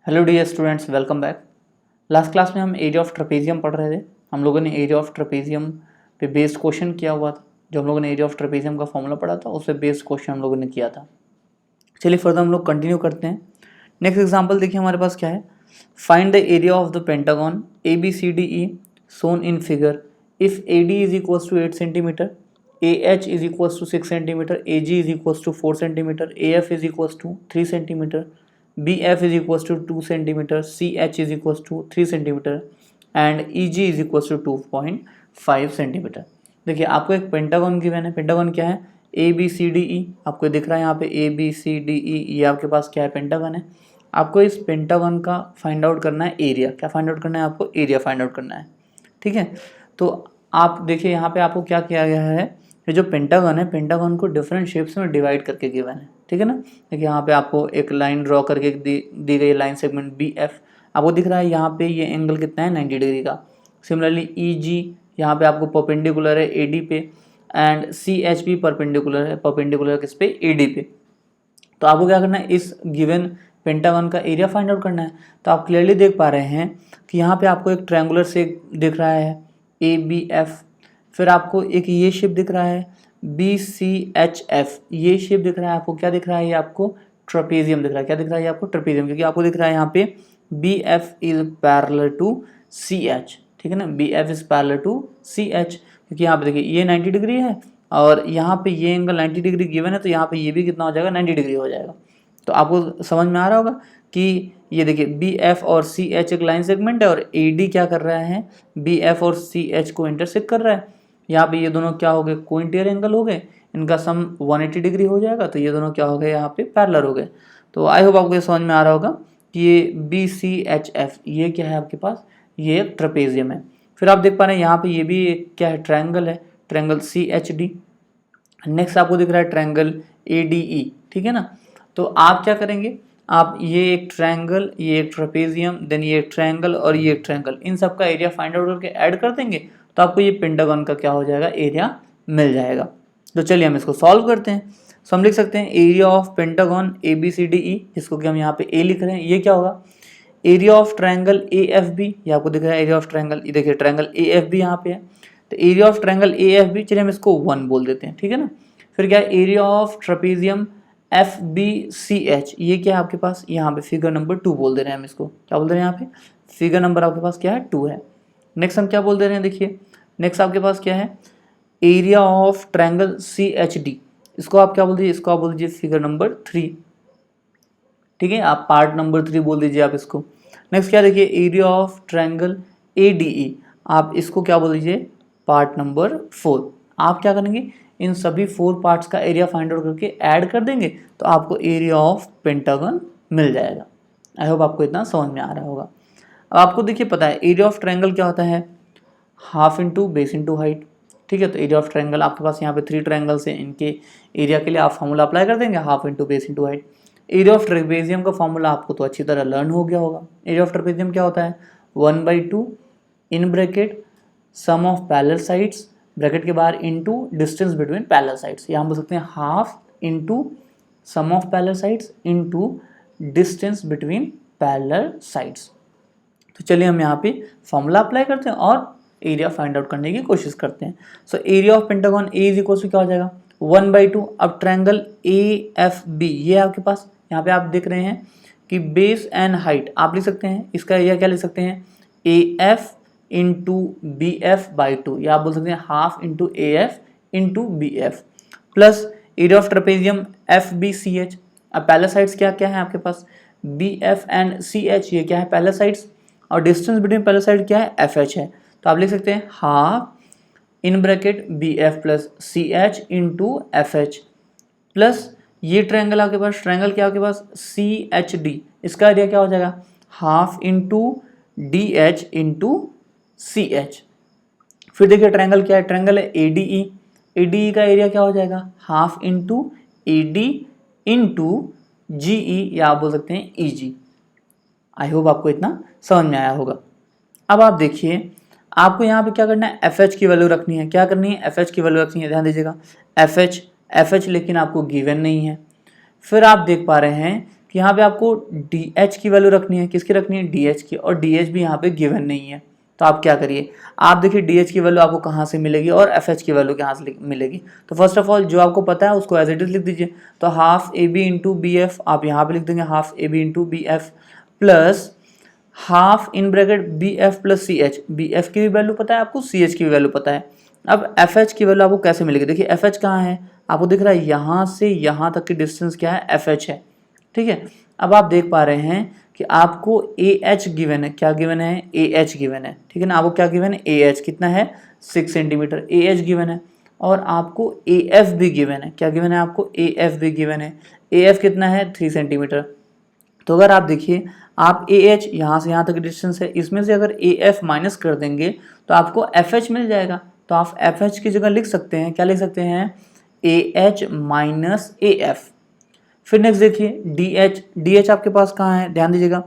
Hello dear students, welcome back. Last class में हम area of trapezium पढ़ रहे थे। हम लोगों ने एरिया ऑफ ट्रेपेजियम पे बेस्ड क्वेश्चन किया हुआ था। जो हम लोगों ने एरिया ऑफ ट्रेपेजियम का फॉर्मूला पढ़ा था उस पर बेस्ड क्वेश्चन हम लोगों ने किया था। चलिए फर्दर हम लोग कंटिन्यू करते हैं। नेक्स्ट एग्जाम्पल देखिए हमारे पास क्या है। Find the area of the pentagon ABCDE shown in figure if AD is equals to 8 centimetre, AH is equals to 6 centimetre, AG is equals to 4 centimetre, AF is equals to 3 centimetre, BF is equals to 2 centimeter, CH is equals to 3 centimeter and EG is equals to 2.5 centimetre. देखिए आपको एक pentagon given है। Pentagon क्या है? ABCDE आपको दिख रहा है यहाँ पे ABCDE, ये आपके पास क्या है? पेंटागन है। आपको इस पेंटागन का फाइंड आउट करना है एरिया। क्या फाइंड आउट करना है? आपको एरिया फाइंड आउट करना है। ठीक है, तो आप देखिए यहाँ पे आपको क्या किया गया है। ये जो पेंटागन है, पेंटागन को डिफरेंट शेप्स में डिवाइड करके गिवन है। ठीक है ना। देखिए यहाँ पे आपको एक लाइन ड्रॉ करके दी गई लाइन सेगमेंट BF आपको दिख रहा है। यहाँ पे ये एंगल कितना है? 90 डिग्री का। सिमिलरली EG यहाँ पे आपको परपेंडिकुलर है AD पे एंड CH भी परपेंडिकुलर है। परपेंडिकुलर किस पे? AD पे। तो आपको क्या करना है? इस गिवन पेंटागन का एरिया फाइंड आउट करना है। तो आप क्लियरली देख पा रहे हैं कि यहाँ पे आपको एक ट्रायंगुलर शेप दिख रहा है ABF, फिर आपको एक ये शेप दिख रहा है BCHF, ये शेप दिख रहा है आपको। क्या दिख रहा है? ये आपको ट्रेपेजियम दिख रहा है। क्या दिख रहा है? ये आपको ट्रेपेजियम, क्योंकि आपको दिख रहा है यहाँ पे BF is parallel to CH। ठीक है ना, BF is parallel to CH, क्योंकि यहाँ पे देखिए ये 90 डिग्री है और यहाँ पे ये एंगल 90 डिग्री गिवन है, तो यहाँ पे ये भी कितना हो जाएगा? 90 डिग्री हो जाएगा। तो आपको समझ में आ रहा होगा कि ये देखिए BF और CH एक लाइन सेगमेंट है और AD क्या कर रहा है? BF और CH को इंटरसेक्ट कर रहा है। यहाँ पे ये दोनों क्या हो गए? कोइंटियर एंगल हो गए, इनका सम 180 डिग्री हो जाएगा। तो ये दोनों क्या हो गए? यहाँ पे पैरेलल हो गए। तो आई होप आपको ये समझ में आ रहा होगा कि ये BCHF ये क्या है आपके पास? ये एक ट्रेपेजियम है। फिर आप देख पा रहे हैं यहाँ पे ये भी एक क्या है? ट्रायंगल है, ट्रायंगल CHD। नेक्स्ट आपको दिख रहा है ट्रायंगल ADE। ठीक है ना। तो आप क्या करेंगे? आप ये एक ट्रायंगल, ये एक ट्रेपेजियम, देन ये एक ट्रायंगल और ये एक ट्रायंगल, इन सब का एरिया फाइंड आउट करके ऐड कर देंगे तो आपको ये पेंटागन का क्या हो जाएगा? एरिया मिल जाएगा। तो चलिए हम इसको सॉल्व करते हैं। सो हम लिख सकते हैं एरिया ऑफ पेंटागन ABCDE, जिसको कि हम यहाँ पे A लिख रहे हैं। ये क्या होगा? एरिया ऑफ ट्रायंगल AFB, ये आपको दिख रहा है एरिया ऑफ ट्रायंगल। ये देखिए ट्रायंगल AFB यहाँ पे है, तो एरिया ऑफ ट्रायंगल AFB, चलिए हम इसको 1 बोल देते हैं। ठीक है ना। फिर क्या है? एरिया ऑफ ट्रेपेजियम FBCH, ये क्या है आपके पास? यहाँ पे फिगर नंबर 2 बोल दे रहे हैं हम इसको। क्या बोल दे रहे हैं यहाँ पे? फिगर नंबर आपके पास क्या है? 2 है। नेक्स्ट हम क्या बोल दे रहे हैं? देखिए नेक्स्ट आपके पास क्या है? एरिया ऑफ ट्रायंगल CHD, इसको आप क्या बोल दीजिए? इसको आप बोल दीजिए फिगर नंबर 3। ठीक है, आप पार्ट नंबर 3 बोल दीजिए आप इसको। नेक्स्ट क्या देखिए? एरिया ऑफ ट्रायंगल ADE, आप इसको क्या बोल दीजिए? Part number 4। आप क्या करेंगे? इन सभी 4 पार्ट्स का एरिया फाइंड आउट करके ऐड कर देंगे तो आपको एरिया ऑफ पेंटागन मिल जाएगा। आई होप आपको इतना समझ में आ रहा होगा। अब आपको देखिए पता है एरिया ऑफ ट्रायंगल क्या होता है? Half into base into height. ठीक है, तो एरिया ऑफ ट्रायंगल आपके पास यहाँ पे 3 ट्रायंगल्स हैं, इनके एरिया के लिए आप फॉर्मूला अप्लाई कर देंगे, half into base into height. Area of trapezium का फॉर्मूला आपको तो अच्छी तरह लर्न हो गया होगा। एरिया ऑफ ट्रेपेजियम क्या होता है? 1/2 in bracket sum of parallel sides, bracket के बाहर into distance between parallel sides. यहाँ बोल सकते हैं half into sum of parallel sides into distance between parallel sides. तो चलिए हम यहाँ पे फॉर्मूला अप्लाई करते हैं और एरिया फाइंड आउट करने की कोशिश करते हैं। So area of pentagon A is equal to क्या हो जाएगा? 1/2। अब ट्रायंगल AFB, ये आपके पास यहाँ पे आप देख रहे हैं कि बेस एंड हाइट आप लिख सकते हैं। इसका एरिया क्या लिख सकते हैं? AF इंटू BF/2, या आप बोल सकते हैं half into AF into BF, plus area of trapezium FBCH। अब पैरेलल साइड्स क्या क्या है आपके पास? BF एंड CH, ये क्या है? पैरेलल साइड्स, और डिस्टेंस बिटवीन पैरेलल साइड क्या है? FH है। तो आप लिख सकते हैं half in bracket BF plus CH into FH, plus ये ट्रायंगल आपके पास, ट्रायंगल क्या आपके पास? CHD, इसका एरिया क्या हो जाएगा? Half into DH into CH। फिर देखिए ट्रायंगल क्या है? ट्रायंगल है ADE। ADE का एरिया क्या हो जाएगा? Half into AD into GE, या आप बोल सकते हैं EG। आई होप आपको इतना समझ में आया होगा। अब आप देखिए आपको यहाँ पे क्या करना है? FH की वैल्यू रखनी है। क्या करनी है? FH की वैल्यू रखनी है। ध्यान दीजिएगा FH लेकिन आपको गिवन नहीं है। फिर आप देख पा रहे हैं कि यहाँ पे आपको डी एच की वैल्यू रखनी है, किसकी रखनी है, डी एच की, और डी एच भी यहाँ पे गिवन नहीं है। तो आप क्या करिए, आप देखिए डी एच की वैल्यू आपको कहाँ से मिलेगी और एफ एच की वैल्यू कहाँ से मिलेगी। तो फर्स्ट ऑफ ऑल जो आपको पता है उसको एज इट इज लिख दीजिए। तो half A B into B F आप यहाँ पे लिख देंगे, half A B into B F plus half in bracket B F plus C H. B F की भी वैल्यू पता है आपको, सी एच की भी वैल्यू पता है। अब एफ एच की वैल्यू आपको कैसे मिलेगी, देखिए एफ एच कहाँ है, आपको दिख रहा है यहाँ से यहाँ तक की डिस्टेंस क्या है, एफ एच है, ठीक है। अब आप देख पा रहे हैं कि आपको ए एच गिवन है, क्या गिवन है, ए एच गिवन है, ठीक है ना। आपको क्या गिवन है, ए एच कितना है, 6 सेंटीमीटर, ए एच गिवन है। और आपको ए एफ भी गिवन है, क्या गिवन है आपको, ए एफ भी गिवन है। ए एफ कितना है, 3 सेंटीमीटर। तो अगर आप देखिए, आप ए एच यहाँ से यहाँ तक डिस्टेंस है, इसमें से अगर ए एफ माइनस कर देंगे तो आपको एफ एच मिल जाएगा। तो आप एफ एच की जगह लिख सकते हैं, क्या लिख सकते हैं, A H minus A F. फिर नेक्स्ट देखिए डी एच, डी एच आपके पास कहाँ है, ध्यान दीजिएगा,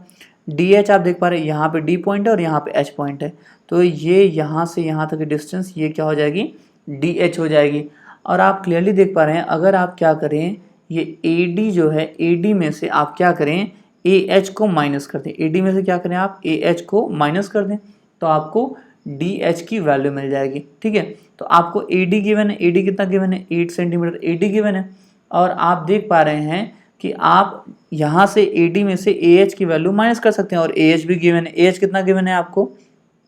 डी एच आप देख पा रहे हैं यहाँ पे डी पॉइंट है और यहाँ पे एच पॉइंट है। तो ये यहाँ से यहाँ तक की डिस्टेंस ये क्या हो जाएगी, डी एच हो जाएगी। और आप क्लियरली देख पा रहे हैं, अगर आप क्या करें, ये ए डी जो है, ए डी में से आप क्या करें, ए एच को माइनस कर दें, ए डी में से क्या करें आप, ए एच को माइनस कर दें, तो आपको डी एच की वैल्यू मिल जाएगी, ठीक है। तो आपको ए डी गिवन है, ए डी कितना गिवन है, 8 सेंटीमीटर ए डी गिवन है। और आप देख पा रहे हैं कि आप यहाँ से ए डी में से ए एच की वैल्यू माइनस कर सकते हैं, और ए एच भी गिवन है, ए एच कितना गिवन है आपको,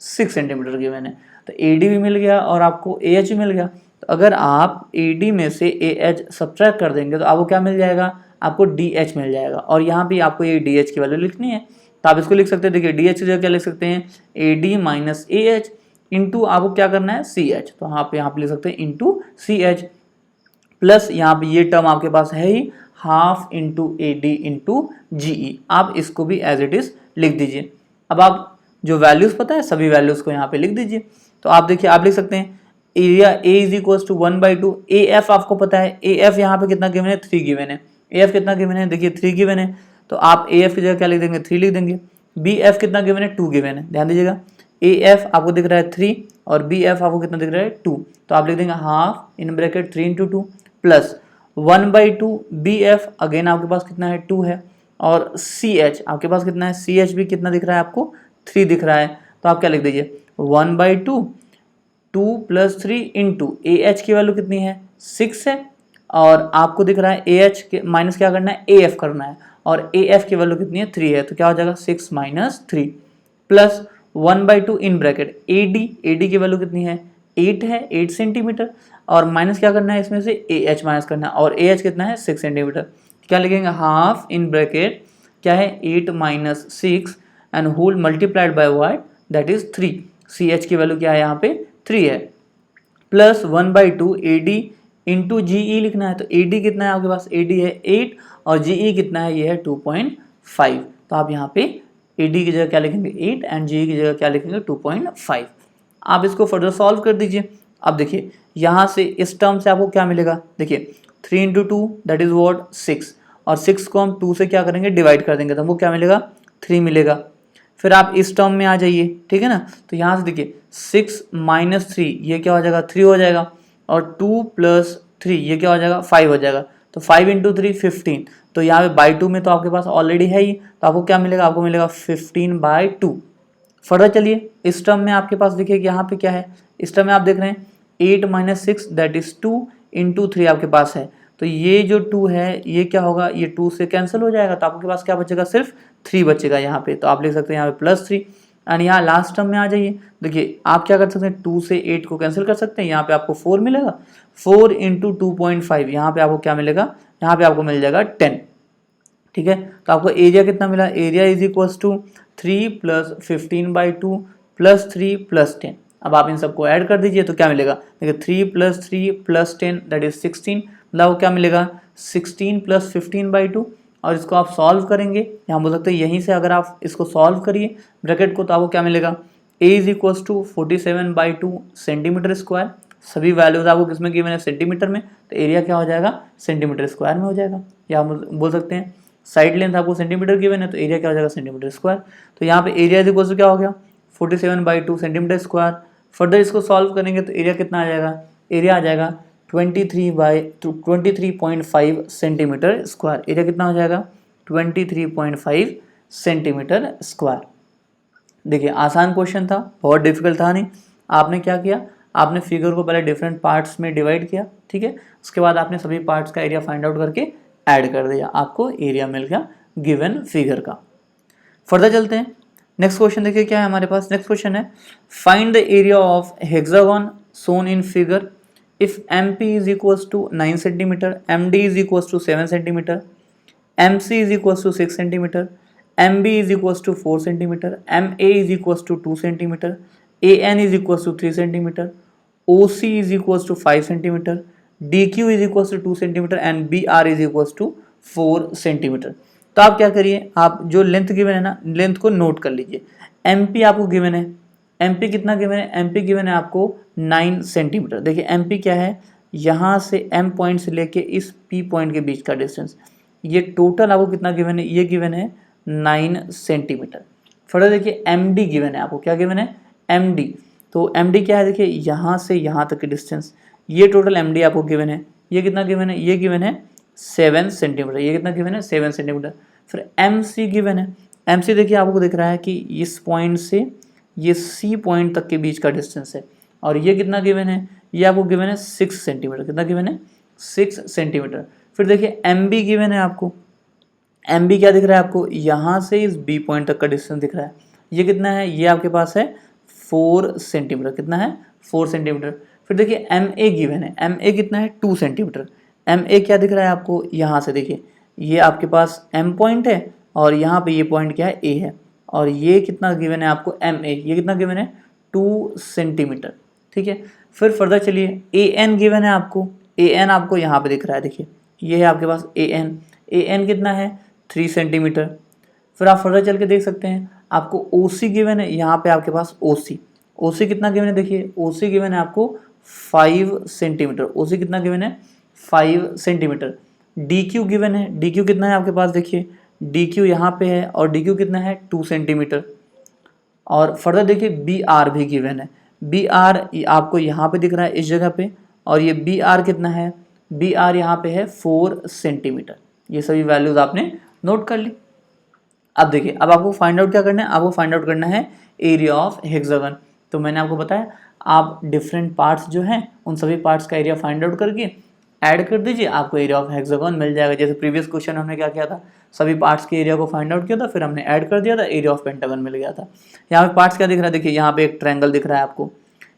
6 सेंटीमीटर गिवन है। तो ए डी भी मिल गया और आपको ए एच भी मिल गया। तो अगर आप ए डी में से ए एच सब्ट्रैक्ट कर देंगे तो आपको क्या मिल जाएगा, आपको डी एच मिल जाएगा। और यहाँ भी आपको ये डी एच की वैल्यू लिखनी है, तो आप इसको लिख सकते हैं, देखिए डी एच की जगह क्या लिख सकते हैं, A D minus A H into आपको क्या करना है, सी एच। तो आप यहाँ पे लिख सकते हैं इंटू सी एच, प्लस यहाँ पे ये टर्म आपके पास है ही, half into A D into G E. आप इसको भी एज इट इज लिख दीजिए। अब आप जो वैल्यूज पता है सभी वैल्यूज को यहाँ पे लिख दीजिए। तो आप देखिए, आप लिख सकते हैं area A is equal to 1/2, A F आपको पता है, ए एफ यहाँ पे कितना गिवन है, 3 गिवन है। ए एफ कितना गिवन है, देखिए 3 गिवन है। तो आप ए एफ की जगह क्या लिख देंगे, 3 लिख देंगे। बी एफ कितना गिवन है, 2 गिवन है, ध्यान दीजिएगा। ए एफ आपको दिख रहा है 3 और बी एफ आपको कितना दिख रहा है, 2। तो आप लिख देंगे half in bracket 3 into 2 plus 1/2 B F, again आपके पास कितना है, 2 है। और सी एच आपके पास कितना है, सी एच भी कितना दिख रहा है आपको, 3 दिख रहा है। तो आप क्या लिख दीजिए, 1/2 2 + 3 इंटू ए एच की वैल्यू कितनी है, 6 है। और आपको दिख रहा है ए एच के माइनस क्या करना है, ए एफ करना है, और ए एफ की वैल्यू कितनी है, 3 है। तो क्या हो जाएगा, 6 - 3 plus 1/2 in bracket A D की वैल्यू कितनी है, 8 है, 8 सेंटीमीटर। और माइनस क्या करना है, इसमें से ए एच माइनस करना है, और ए एच कितना है, 6 सेंटीमीटर। क्या लिखेंगे, हाफ इन ब्रैकेट क्या है, 8 - 6 and whole multiplied by what, that is 3। C H की वैल्यू क्या है, यहाँ पे 3 है, plus 1/2 A D into G E लिखना है। तो ए डी कितना है आपके पास, ए डी है 8 और जी ई कितना है, ये है 2.5। तो आप यहाँ पे ए डी की जगह क्या लिखेंगे, 8 एंड जी ई की जगह क्या लिखेंगे, 2.5। आप इसको फर्दर सॉल्व कर दीजिए। अब देखिए यहाँ से इस टर्म से आपको क्या मिलेगा, देखिए 3 × 2 दैट इज व्हाट, 6, और 6 को हम 2 से क्या करेंगे, डिवाइड कर देंगे, तो हमको क्या मिलेगा, 3 मिलेगा। फिर आप इस टर्म में आ जाइए, ठीक है ना। तो यहाँ से देखिए 6 - 3 ये क्या हो जाएगा, 3 हो जाएगा, और 2 + 3 ये क्या हो जाएगा, 5 हो जाएगा। तो 5 × 3 15। तो यहाँ पे बाई 2 में तो आपके पास ऑलरेडी है ही, तो आपको क्या मिलेगा, आपको मिलेगा 15/2। फर्दर चलिए इस टर्म में आपके पास देखिए कि यहाँ पे क्या है, इस टर्म में आप देख रहे हैं 8 - 6 दैट इज 2 × 3 आपके पास है। तो ये जो 2 है ये क्या होगा, ये 2 से कैंसिल हो जाएगा, तो आपके पास क्या बचेगा, सिर्फ 3 बचेगा यहाँ पे। तो आप लिख सकते हैं यहाँ पे +3। एंड यहाँ लास्ट टर्म में आ जाइए, देखिए आप क्या कर सकते हैं, 2 से 8 को कैंसिल कर सकते हैं, यहाँ पे आपको 4 मिलेगा। 4 × 2.5 यहाँ पे आपको क्या मिलेगा, यहाँ पे आपको मिल जाएगा 10, ठीक है। तो आपको एरिया कितना मिला, एरिया इज इक्वल टू 3 + 15/2 + 3 + 10। अब आप इन सबको ऐड कर दीजिए तो क्या मिलेगा, देखिए 3 + 3 + 10 दैट इज 16। मतलब वो क्या मिलेगा, 16 + 15/2। और इसको आप सॉल्व करेंगे, यहाँ बोल सकते हैं यहीं से अगर आप इसको सॉल्व करिए ब्रैकेट को, तो आपको क्या मिलेगा, a is equal to 47/2 centimetre square. सभी वैल्यूज आपको किसमें गिवन है, सेंटीमीटर में, तो एरिया क्या हो जाएगा, सेंटीमीटर स्क्वायर में हो जाएगा। या आप बोल सकते हैं साइड लेंथ आपको सेंटीमीटर गिवन है, तो एरिया क्या हो जाएगा, सेंटीमीटर स्क्वायर। तो यहाँ पे एरिया इज इक्वल टू क्या हो गया, 47/2 सेंटीमीटर स्क्वायर। फर्दर इसको सॉल्व करेंगे तो एरिया कितना आ जाएगा, एरिया आ जाएगा 23.5 सेंटीमीटर स्क्वायर। एरिया कितना हो जाएगा, 23.5 सेंटीमीटर स्क्वायर। देखिए आसान क्वेश्चन था, बहुत डिफिकल्ट था नहीं। आपने क्या किया, आपने फिगर को पहले डिफरेंट पार्ट्स में डिवाइड किया, ठीक है, उसके बाद आपने सभी पार्ट्स का एरिया फाइंड आउट करके ऐड कर दिया, आपको एरिया मिल गया गिवन फिगर का। फर्दर चलते हैं, नेक्स्ट क्वेश्चन देखिए क्या है हमारे पास। नेक्स्ट क्वेश्चन है find the area of hexagon shown in figure if MP is equals to 9 centimetre, MD is equals to 7 centimetre, MC is equals to 6 centimetre, MB is equals to 4 centimetre, MA is equals to 2 centimetre, AN is equals to 3 centimetre, OC is equals to 5 centimetre, DQ is equals to 2 centimetre and BR is equals to 4 centimetre. तो आप क्या करिए, आप जो length given है ना, length को note कर लीजिए। MP आपको गिवन है, MP कितना गिवन है, MP गिवन है आपको 9 सेंटीमीटर। देखिए MP क्या है, यहाँ से M पॉइंट से लेके इस P पॉइंट के बीच का डिस्टेंस, ये टोटल आपको कितना गिवन है, ये गिवन है 9 सेंटीमीटर। फर्दर देखिए MD गिवन है आपको, क्या गिवन है MD, तो MD क्या है, देखिए यहाँ से यहाँ तक की डिस्टेंस, ये टोटल MD आपको गिवन है, ये कितना गिवन है, ये गिवन है 7 सेंटीमीटर, ये कितना गिवन है 7 सेंटीमीटर। फिर MC गिवन है, MC देखिए आपको दिख रहा है कि इस पॉइंट से ये C पॉइंट तक के बीच का डिस्टेंस है, और ये कितना गिवन है, ये आपको गिवन है 6 सेंटीमीटर, कितना गिवन है 6 सेंटीमीटर। फिर देखिए MB गिवन है आपको, MB क्या दिख रहा है आपको, यहाँ से इस B पॉइंट तक का डिस्टेंस दिख रहा है, ये कितना है, ये आपके पास है 4 सेंटीमीटर, कितना है 4 सेंटीमीटर। फिर देखिए MA गिवन है, MA कितना है 2 सेंटीमीटर, MA क्या दिख रहा है आपको, यहाँ से देखिए ये आपके पास M पॉइंट है और यहाँ पे ये पॉइंट क्या है A है, और ये कितना गिवन है आपको MA, ये कितना गिवन है 2 सेंटीमीटर, ठीक है। फिर फर्दर चलिए AN गिवन है आपको, AN आपको यहाँ पे दिख रहा है, देखिए ये है आपके पास AN कितना है 3 सेंटीमीटर। फिर आप फर्दर चल के देख सकते हैं आपको OC गिवन है, यहाँ पे आपके पास OC कितना गिवन है, देखिए OC गिवन है आपको 5 सेंटीमीटर, OC कितना गिवन है 5 सेंटीमीटर। DQ गिवन है, DQ कितना है आपके पास, देखिए DQ यहाँ पे है और DQ कितना है 2 सेंटीमीटर। और फर्दर देखिए BR भी गिवन है, BR आपको यहाँ पे दिख रहा है इस जगह पे, और ये BR कितना है, BR यहाँ पे है 4 सेंटीमीटर। ये सभी वैल्यूज आपने नोट कर ली। अब देखिए, अब आपको फाइंड आउट क्या करना है, आपको फाइंड आउट करना है एरिया ऑफ हेक्सागन। तो मैंने आपको बताया आप डिफरेंट पार्ट्स जो हैं उन सभी पार्ट्स का एरिया फाइंड आउट करके ऐड कर दीजिए, आपको एरिया ऑफ हेक्सागन मिल जाएगा। जैसे प्रीवियस क्वेश्चन हमने क्या किया था, सभी पार्ट्स के एरिया को फाइंड आउट किया था, फिर हमने ऐड कर दिया था, एरिया ऑफ पेंटागन मिल गया था। यहाँ पे पार्ट्स क्या दिख रहा है, देखिए यहाँ पे एक ट्रायंगल दिख रहा है आपको,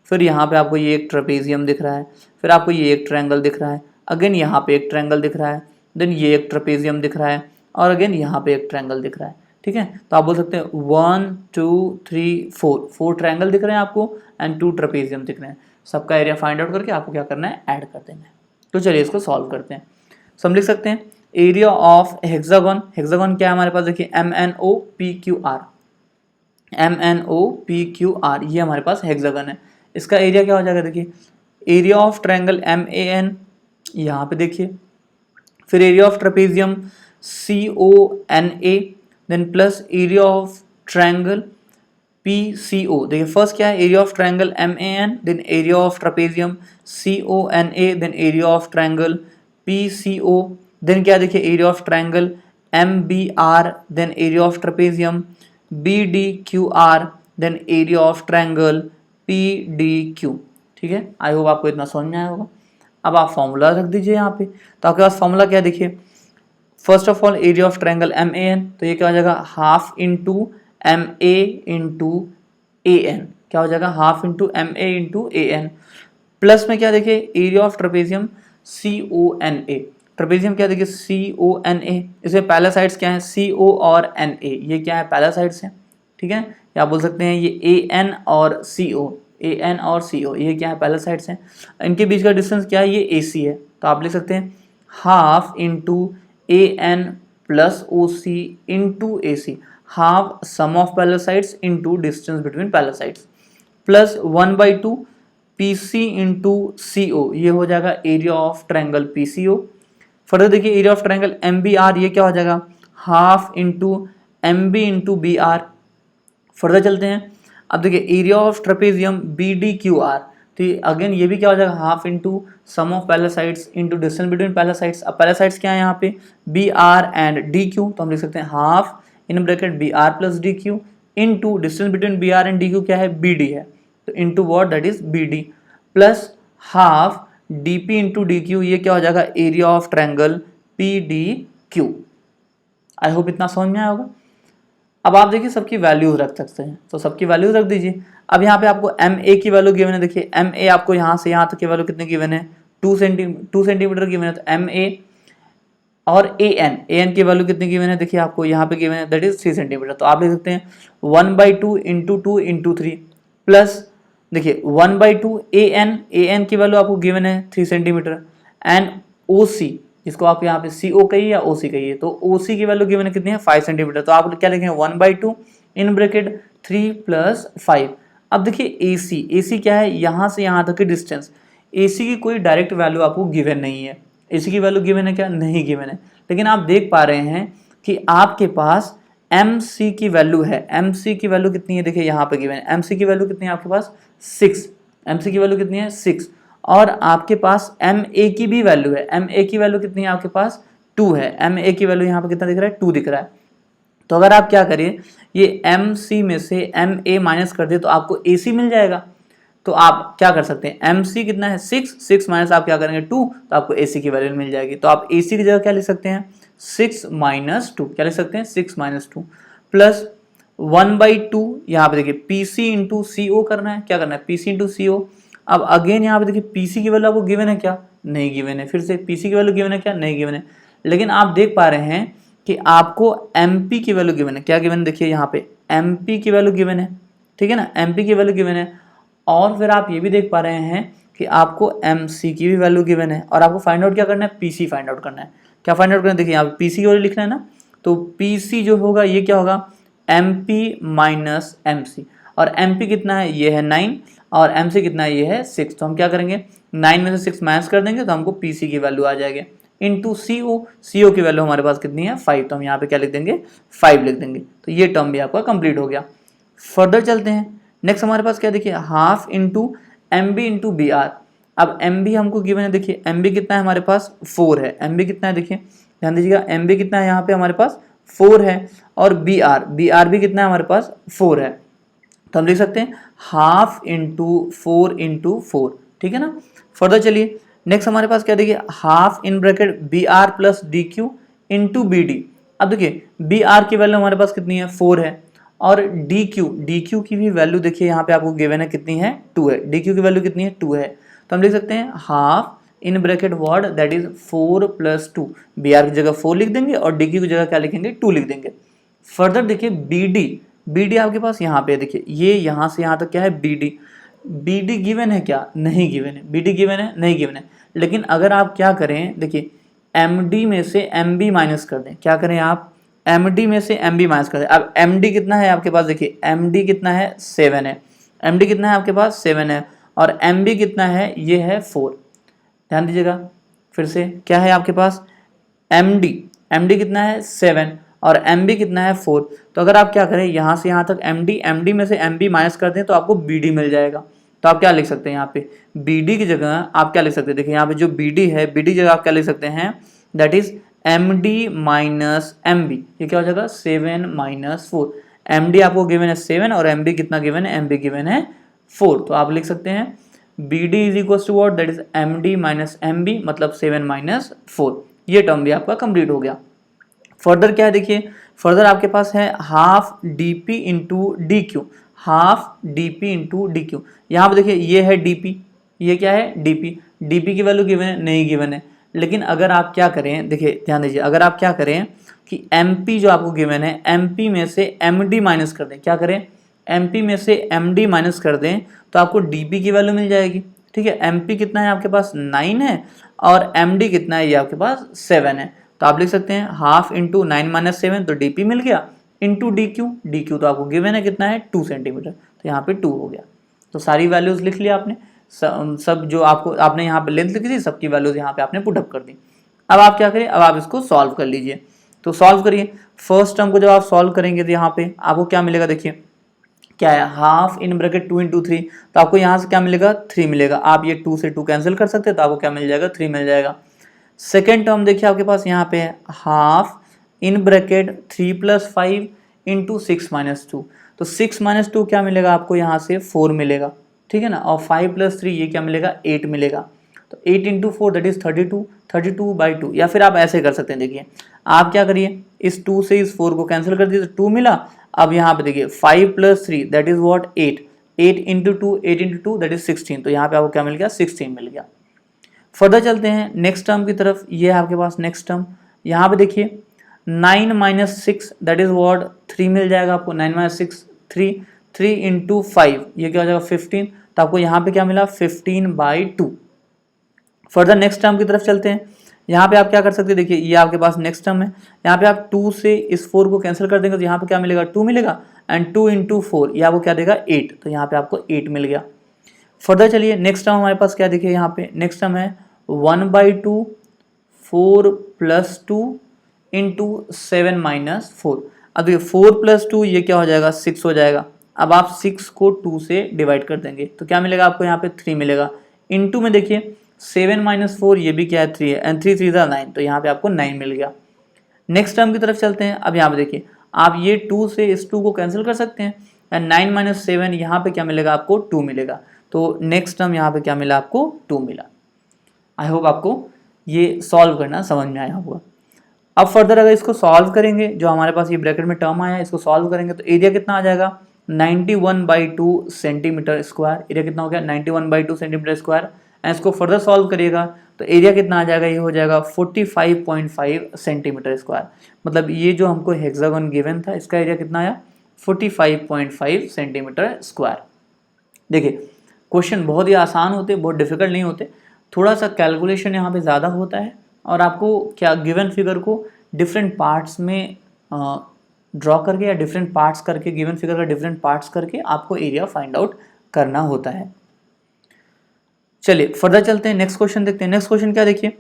फिर यहाँ पे आपको ये एक ट्रेपेजियम दिख रहा है, फिर आपको ये एक ट्रायंगल दिख रहा है, अगेन यहाँ पे एक ट्रायंगल दिख रहा है, देन ये एक ट्रेपेजियम दिख रहा है, और अगेन यहाँ पे एक ट्रायंगल दिख रहा है, ठीक है। तो आप बोल सकते हैं 1 2 3 4 ट्रायंगल दिख रहे हैं आपको एंड 2 ट्रेपेजियम दिख रहे हैं। सबका एरिया फाइंड आउट करके आपको क्या करना है, ऐड कर देना है। तो चलिए इसको सॉल्व करते हैं। सो हम लिख सकते हैं एरिया ऑफ हेक्सागन, हेक्सागन क्या है हमारे पास, देखिए MNOPQR, MNOPQR ये हमारे पास हेक्सागन है। इसका एरिया क्या हो जाएगा, देखिए एरिया ऑफ ट्रायंगल MAN यहाँ पे देखिए, फिर area of trapezium CONA, then plus area of triangle PCO। देखिए फर्स्ट क्या है, area of triangle MAN, then area of trapezium CONA, then area of triangle PCO, then क्या देखिए area of triangle MBR, then area of trapezium BDQR, then area of triangle PDQ। ठीक है, I hope आपको इतना समझ में आया होगा। अब आप फॉर्मूला रख दीजिए यहाँ पे, तो आपके पास फॉर्मूला क्या है, देखिए first of all area of triangle MAN, तो ये क्या हो जाएगा half into MA into AN, क्या हो जाएगा half into MA into AN, plus में क्या देखिए area of trapezium CONA, trapezium क्या देखिए CONA, इसमें पहला साइड्स क्या है CO और NA, ये क्या है पहला साइड्स है, ठीक है। या आप बोल सकते हैं ये AN और CO, AN और CO ये क्या है पहला साइड्स हैं, इनके बीच का डिस्टेंस क्या है, ये AC है, तो आप लिख सकते हैं half into AN plus OC into AC, half sum of parallel sides into distance between parallel sides, plus 1/2 PC into CO, ये हो जाएगा area of triangle PCO। Further देखिए एरिया ऑफ ट्रायंगल MBR, ये क्या हो जाएगा half into MB into BR। Further चलते हैं, अब देखिए एरिया ऑफ ट्रेपेजियम BDQR, तो अगेन ये भी क्या हो जाएगा, half into sum of parallel sides into distance between parallel sides. अब पैरेलल साइड्स क्या है यहाँ पे, B R and D Q, तो हम लिख सकते हैं half in bracket B R plus D Q into distance between B R and D Q क्या है, बी डी है, तो into what, that is B D, plus half D P into D Q, ये क्या हो जाएगा, area of triangle P D Q. I hope इतना समझ में आया होगा। अब आप देखिए सबकी वैल्यूज रख सकते हैं, तो सबकी वैल्यूज रख दीजिए। अब यहाँ पे आपको एम ए की वैल्यू गिवन है, देखिए एम ए आपको यहाँ से यहाँ तक की वैल्यू कितने गिवन है, 2 सेंटीमीटर गिवन है, तो एम ए और ए एन की वैल्यू कितनी गिवन है, देखिए आपको यहाँ पे गिवन है, दैट इज 3 सेंटीमीटर, तो आप लिख सकते हैं 1/2 इंटू 2 इंटू 3 प्लस देखिए 1/2 ए एन की वैल्यू आपको गिवन है 3 सेंटीमीटर एंड ओ सी, जिसको आप यहाँ पे सी ओ कहिए या ओ सी कहिए, तो ओ सी की वैल्यू गिवन है कितनी है, 5 सेंटीमीटर, तो आप क्या लिखेंगे 1/2 इन ब्रैकेट 3 + 5। अब देखिए ए सी क्या है, यहाँ से यहाँ तक की डिस्टेंस, ए सी की कोई डायरेक्ट वैल्यू आपको गिवन नहीं है, ए सी की वैल्यू गिवन है क्या, नहीं गिवन है, लेकिन आप देख पा रहे हैं कि आपके पास एम सी की वैल्यू है, एम सी की वैल्यू कितनी है, देखिए यहाँ पे गिवन है, एम सी की वैल्यू कितनी है आपके पास 6, एम सी की वैल्यू कितनी है 6, और आपके पास एम ए की भी वैल्यू है, एम ए की वैल्यू कितनी है आपके पास 2 है, एम ए की वैल्यू यहाँ पे कितना दिख रहा है, 2 दिख रहा है। तो अगर आप क्या करिए, ये एम सी में से एम ए माइनस कर दे तो आपको ए सी मिल जाएगा। तो आप क्या कर सकते हैं, एम सी कितना है 6 माइनस आप क्या करेंगे 2, तो आपको ए सी की वैल्यू मिल जाएगी। तो आप ए सी की जगह क्या लिख सकते हैं 6 - 2, क्या लिख सकते हैं 6 - 2 प्लस 1/2, यहाँ पे देखिए पी सी इंटू सी ओ करना है, क्या करना है पी सी इंटू सी ओ। अब अगेन यहाँ पे देखिए पी सी की वैल्यू आपको गिवन है क्या, नहीं गिवन है, फिर से पी सी की वैल्यू गिवन है क्या, नहीं गिवन है, लेकिन आप देख पा रहे हैं कि आपको एम पी की वैल्यू गिवन है, क्या गिवन है, देखिए यहाँ पे एम पी की वैल्यू गिवन है, ठीक है ना, एम पी की वैल्यू गिवन है, और फिर आप ये भी देख पा रहे हैं कि आपको एम सी की भी वैल्यू गिवन है, और आपको फाइंड आउट क्या करना है, पी सी फाइंड आउट करना है। क्या फाइंड आउट करना है, देखिए यहाँ पे पी सी की वैल्यू लिखना है ना, तो पी सी जो होगा ये क्या होगा, M P minus M C, और एम पी कितना है, ये है 9, और एम सी कितना है, ये है 6, तो हम क्या करेंगे 9 में से 6 माइनस कर देंगे तो हमको पी सी की वैल्यू आ जाएगी, इंटू सी ओ की वैल्यू हमारे पास कितनी है 5, तो हम यहाँ पे क्या लिख देंगे 5 लिख देंगे। तो ये टर्म भी आपका कंप्लीट हो गया। फर्दर चलते हैं, नेक्स्ट हमारे पास क्या देखिए, half into M B into B R. अब एम बी हमको गिवन है, देखिए एम बी कितना है हमारे पास 4 है, एम बी कितना है देखिए ध्यान दीजिएगा, एम बी कितना है यहाँ पे हमारे पास 4 है, और बी आर भी कितना है हमारे पास 4 है, तो हम लिख सकते हैं हाफ इंटू 4 इंटू 4, ठीक है ना। फर्दर चलिए नेक्स्ट हमारे पास क्या देखिए, half in bracket B R plus D Q into B D. अब देखिए बी आर की वैल्यू हमारे पास कितनी है 4 है, और डी क्यू की भी वैल्यू देखिए यहाँ पे आपको गिवन है कितनी है 2 है, डी क्यू की वैल्यू कितनी है 2 है, तो हम लिख सकते हैं half in bracket what that is 4 + 2, B R की जगह 4 लिख देंगे और डी क्यू की जगह क्या लिखेंगे 2 लिख देंगे। फर्दर देखिए बी डी आपके पास यहाँ पे देखिए, ये यहाँ से यहाँ तक क्या है बी डी गिवन है क्या, नहीं गिवन है, बी डी गिवन है नहीं गिवन है, लेकिन अगर आप क्या करें देखिए एम डी में से एम बी माइनस कर दें, क्या करें आप एम डी में से एम बी माइनस कर दें। अब एम डी कितना है आपके पास, देखिए एम डी कितना है 7 है, एम डी कितना है आपके पास 7 है, और एम बी कितना है ये है 4, ध्यान दीजिएगा फिर से क्या है आपके पास एम डी कितना है 7 और एम बी कितना है 4, तो अगर आप क्या करें यहाँ से यहाँ तक एम डी में से एम बी माइनस कर दें तो आपको बी डी मिल जाएगा। तो आप क्या लिख सकते हैं यहाँ पे बी डी की जगह आप क्या लिख सकते हैं, देखिए यहाँ पे जो बी डी है, बी डी जगह आप क्या लिख सकते हैं that is M D minus M B, ये क्या हो जाएगा 7 - 4, एम डी आपको गिवन है 7 और एम बी कितना गिवन है, एम बी गिवन है 4, तो आप लिख सकते हैं B D is equal to what that is M D minus M B, मतलब 7 - 4, ये टर्म भी आपका कंप्लीट हो गया। फर्दर क्या है देखिए, फर्दर आपके पास है half D P into D Q, half D P into D Q. यहाँ पे देखिए ये है डी पी, ये क्या है डी पी की वैल्यू गिवन है नहीं गिवन है, लेकिन अगर आप क्या करें देखिए ध्यान दीजिए, अगर आप क्या करें कि एम पी जो आपको गिवन है एम पी में से एम डी माइनस कर दें, क्या करें एम पी में से एम डी माइनस कर दें तो आपको डी पी की वैल्यू मिल जाएगी, ठीक है। एम पी कितना है आपके पास 9 है और एम डी कितना है ये आपके पास 7 है, तो आप लिख सकते हैं हाफ इंटू 9 - 7, तो डी पी मिल गया, इंटू डी क्यू तो आपको गिवन है कितना है 2 सेंटीमीटर, तो यहाँ पे 2 हो गया। तो सारी वैल्यूज लिख लिया आपने, सब जो आपने यहाँ पे लेंथ लिखी थी सबकी वैल्यूज यहाँ पे आपने पुटअप कर दी। अब आप क्या करिए, अब आप इसको सॉल्व कर लीजिए, तो सॉल्व करिए। फर्स्ट टर्म को जब आप सॉल्व करेंगे तो यहाँ पे आपको क्या मिलेगा देखिए, क्या है, हाफ इन ब्रैकेट 2 इंटू 3, तो आपको यहाँ से क्या मिलेगा, 3 मिलेगा। आप ये 2 से 2 कैंसिल कर सकते हैं तो आपको क्या मिल जाएगा, 3 मिल जाएगा। सेकेंड टर्म देखिए आपके पास यहाँ पे है half in bracket 3 plus 5 into 6 minus 2, तो 6 माइनस 2 क्या मिलेगा आपको यहाँ से 4 मिलेगा, ठीक है ना। और 5 प्लस 3 ये क्या मिलेगा, 8 मिलेगा। तो 8 इंटू 4 दैट इज 32, 32/2। या फिर आप ऐसे कर सकते हैं, देखिए आप क्या करिए, इस 2 से इस 4 को कैंसिल कर दीजिए तो 2 मिला। अब यहाँ पे देखिए 5 plus 3 that is what 8, 8 into 2, 8 into 2 that is 16, तो यहाँ पे आपको क्या मिल गया, 16 मिल गया। फर्दर चलते हैं नेक्स्ट टर्म की तरफ, ये है आपके पास नेक्स्ट टर्म। यहाँ पे देखिए 9 माइनस 6 दैट इज व्हाट 3 मिल जाएगा आपको, 9 माइनस 6 3, 3 इंटू 5 ये क्या हो जाएगा 15, तो आपको यहाँ पे क्या मिला 15/2। फर्दर नेक्स्ट टर्म की तरफ चलते हैं। यहाँ पे आप क्या कर सकते हैं, देखिए ये आपके पास नेक्स्ट टर्म है, यहाँ पे आप 2 से इस 4 को कैंसिल कर देंगे तो यहाँ पे क्या मिलेगा 2 मिलेगा, एंड 2 इंटू 4 ये आपको क्या देगा 8, तो यहाँ पे आपको 8 मिल गया। फर्दर चलिए नेक्स्ट टर्म हमारे पास क्या देखिए, यहाँ पे नेक्स्ट टर्म है 1/2 4 प्लस 2 इंटू 7 माइनस 4। अब देखिए 4 प्लस 2 ये क्या हो जाएगा 6 हो जाएगा। अब आप 6 को 2 से डिवाइड कर देंगे तो क्या मिलेगा आपको यहाँ पे 3 मिलेगा। इंटू में देखिए 7 माइनस 4 ये भी क्या है 3 है, एंड 3 3 9, तो यहाँ पे आपको 9 मिल गया। नेक्स्ट टर्म की तरफ चलते हैं। अब यहाँ पे देखिए आप ये 2 से इस 2 को कैंसिल कर सकते हैं, एंड 9 माइनस 7 यहाँ पे क्या मिलेगा आपको 2 मिलेगा। तो नेक्स्ट टर्म यहाँ पे क्या मिला आपको 2 मिला। आई होप आपको ये सॉल्व करना समझ में आया होगा। अब फर्दर अगर इसको सॉल्व करेंगे, जो हमारे पास ये ब्रैकेट में टर्म आया है इसको सॉल्व करेंगे तो एरिया कितना आ जाएगा 91/2 सेंटीमीटर स्क्वायर। एरिया कितना हो गया 91/2 सेंटीमीटर स्क्वायर। एंड इसको फर्दर सॉल्व करिएगा तो एरिया कितना आ जाएगा, ये हो जाएगा 45.5 सेंटीमीटर स्क्वायर। मतलब ये जो हमको हेक्सागन गिवन था इसका एरिया कितना आया 45.5 सेंटीमीटर स्क्वायर। देखिए क्वेश्चन बहुत ही आसान होते, बहुत डिफिकल्ट नहीं होते, थोड़ा सा कैलकुलेशन यहाँ पे ज़्यादा होता है और आपको क्या गिवन फिगर को डिफरेंट पार्ट्स में ड्रॉ करके या डिफरेंट पार्ट्स करके, गिवन फिगर का डिफरेंट पार्ट्स करके आपको एरिया फाइंड आउट करना होता है। चलिए फर्दर चलते हैं, नेक्स्ट क्वेश्चन देखते हैं। नेक्स्ट क्वेश्चन क्या देखिए,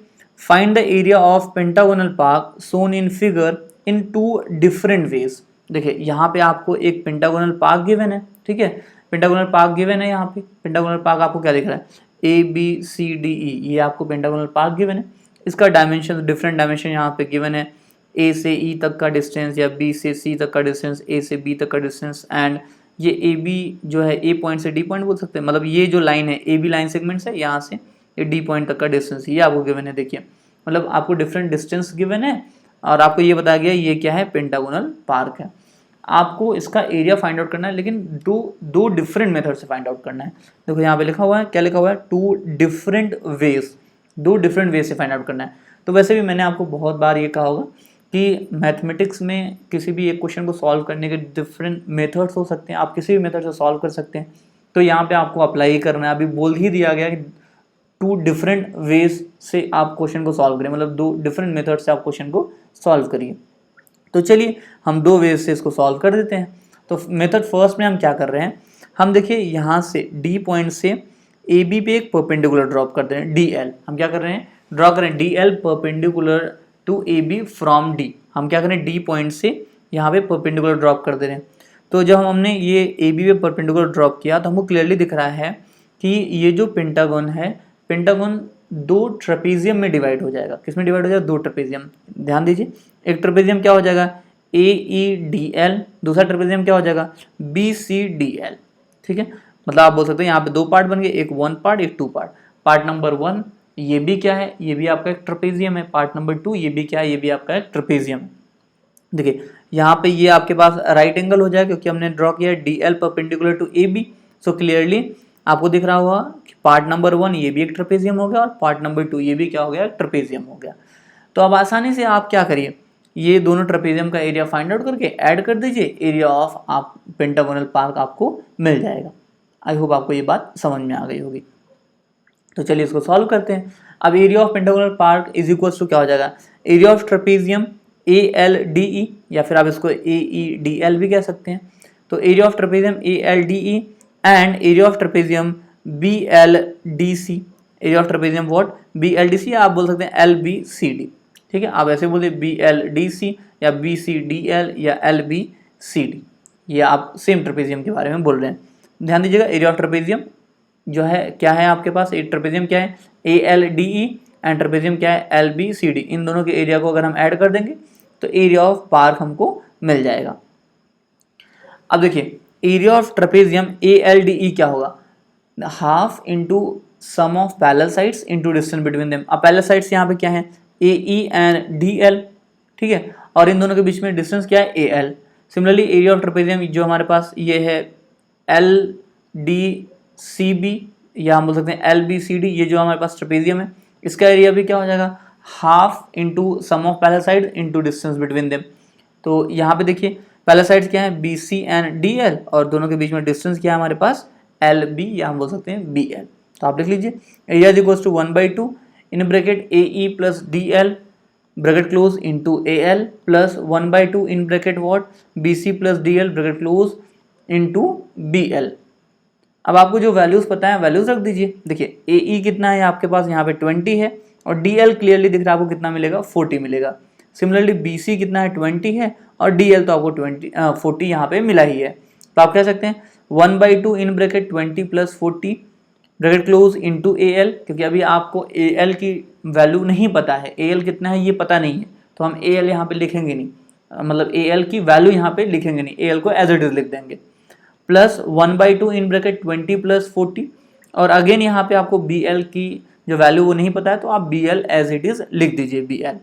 find the area of pentagonal park shown in figure in 2 different ways. देखिए यहाँ पे आपको एक पेंटागोनल पार्क गिवन है, ठीक है, पेंटागोनल पार्क गिवन है। यहाँ पे पेंटागोनल पार्क आपको क्या दिख रहा है ABCDE, ये आपको पेंटागोनल पार्क गिवन है। इसका डायमेंशन, डिफरेंट डायमेंशन यहाँ पे गिवन है, A से E तक का डिस्टेंस या B से C तक का डिस्टेंस, A से B तक का डिस्टेंस, एंड ये AB जो है A पॉइंट से D पॉइंट बोल सकते हैं, मतलब ये जो लाइन है AB लाइन सेगमेंट से यहाँ से ये D पॉइंट तक का डिस्टेंस ये आपको गिवन है। देखिए मतलब आपको डिफरेंट डिस्टेंस गिवन है और आपको ये बताया गया ये क्या है पेंटागोनल पार्क है। आपको इसका एरिया फाइंड आउट करना है, लेकिन दो डिफरेंट मेथड से फाइंड आउट करना है। देखो यहाँ पे लिखा हुआ है, क्या लिखा हुआ है 2 डिफरेंट वेज, 2 डिफरेंट वे से फाइंड आउट करना है। तो वैसे भी मैंने आपको बहुत बार ये कहा होगा कि मैथमेटिक्स में किसी भी एक क्वेश्चन को सॉल्व करने के डिफरेंट मेथड्स हो सकते हैं, आप किसी भी मेथड से सॉल्व कर सकते हैं। तो यहाँ पे आपको अप्लाई ही करना है, अभी बोल ही दिया गया कि 2 डिफरेंट वेज से आप क्वेश्चन को सॉल्व करें, मतलब 2 डिफरेंट मेथड से आप क्वेश्चन को सॉल्व करिए। तो चलिए हम 2 वेज से इसको सॉल्व कर देते हैं। तो मेथड फर्स्ट में हम क्या कर रहे हैं, हम देखिए यहाँ से D पॉइंट से AB पे एक परपेंडिकुलर ड्रॉप कर दे रहे हैं DL। हम क्या कर रहे हैं, ड्रॉ करें DL perpendicular to AB from D। हम क्या करें D पॉइंट से यहाँ पे परपेंडिकुलर ड्रॉप कर दे रहे हैं। तो जब हमने ये AB पे परपेंडिकुलर ड्रॉप किया तो हमको क्लियरली दिख रहा है कि ये जो पेंटागन है, पेंटागन 2 ट्रेपेजियम में डिवाइड हो जाएगा। किस में डिवाइड हो जाएगा, 2 ट्रेपेजियम। ध्यान दीजिए, एक ट्रेपेजियम क्या हो जाएगा AEDL, दूसरा ट्रेपेजियम क्या हो जाएगा BCDL, ठीक है। मतलब आप बोल सकते हैं यहाँ पे 2 पार्ट बन गए, एक 1 पार्ट एक 2 पार्ट। पार्ट नंबर 1 ये भी क्या है, ये भी आपका एक ट्रेपेजियम है। पार्ट नंबर 2 ये भी क्या है, ये भी आपका एक ट्रेपेजियम है। देखिए यहाँ पे ये आपके पास राइट एंगल हो जाएगा क्योंकि हमने ड्रॉ किया DL perpendicular to AB। So clearly आपको दिख रहा होगा कि पार्ट नंबर 1 ये भी एक ट्रेपेजियम हो गया और पार्ट नंबर 2 ये भी क्या हो गया, ट्रेपेजियम हो गया। तो अब आसानी से आप क्या करिए, ये दोनों ट्रेपेजियम का एरिया फाइंड आउट करके ऐड कर दीजिए, एरिया ऑफ आप पेंटागोनल पार्क आपको मिल जाएगा। आई होप आपको ये बात समझ में आ गई होगी। तो चलिए इसको सॉल्व करते हैं। अब area of pentagonal park is equals to क्या हो जाएगा, एरिया ऑफ ट्रेपेजियम ALDE, या फिर आप इसको AEDL भी कह सकते हैं। तो area of trapezium ALDE and area of trapezium BLDC। Area of trapezium what BLDC, या आप बोल सकते हैं LBCD, ठीक है। आप ऐसे बोलिए BLDC या BCDL या LBCD, ये आप सेम ट्रेपेजियम के बारे में बोल रहे हैं। ध्यान दीजिएगा, एरिया ऑफ ट्रेपेजियम जो है क्या है आपके पास, ट्रेपेजियम क्या है ALDE एंड ट्रेपेजियम क्या है LBCD। इन दोनों के एरिया को अगर हम ऐड कर देंगे तो एरिया ऑफ पार्क हमको मिल जाएगा। अब देखिए एरिया ऑफ ट्रेपेजियम ALDE क्या होगा, half into sum of parallel sides into distance between them. अब पैरेलल साइड्स यहाँ पे क्या है AE एंड DL, ठीक है, और इन दोनों के बीच में डिस्टेंस क्या है AL। Similarly area of trapezium जो हमारे पास ये है LDCB या हम बोल सकते हैं LBCD, ये जो हमारे पास ट्रेपेजियम है इसका एरिया भी क्या हो जाएगा half into sum of parallel side into distance between them. तो यहाँ पे देखिए पैरेलल साइड्स क्या है BC एंड DL और दोनों के बीच में डिस्टेंस क्या है हमारे पास LB या हम बोल सकते हैं BL। तो आप लिख लीजिए area is equals to 1/2 in bracket AE plus DL bracket close into AL plus 1/2 in bracket what BC plus DL bracket close into BL। अब आपको जो वैल्यूज पता है वैल्यूज रख दीजिए। देखिए AE कितना है आपके पास यहाँ पे 20 है और DL क्लियरली दिख रहा है आपको कितना मिलेगा 40 मिलेगा। सिमिलरली BC कितना है 20 है और DL तो आपको 40 यहाँ पे मिला ही है। तो आप कह सकते हैं 1/2 in bracket 20 plus 40 bracket close into AL, क्योंकि अभी आपको AL की वैल्यू नहीं पता है, AL कितना है ये पता नहीं है तो हम AL यहाँ पे लिखेंगे नहीं, मतलब AL की वैल्यू यहाँ पे लिखेंगे नहीं, AL को एज इट इज लिख देंगे। प्लस 1/2 इन ब्रैकेट 20 प्लस 40 और अगेन यहाँ पे आपको BL की जो वैल्यू वो नहीं पता है तो आप BL एज इट इज लिख दीजिए BL।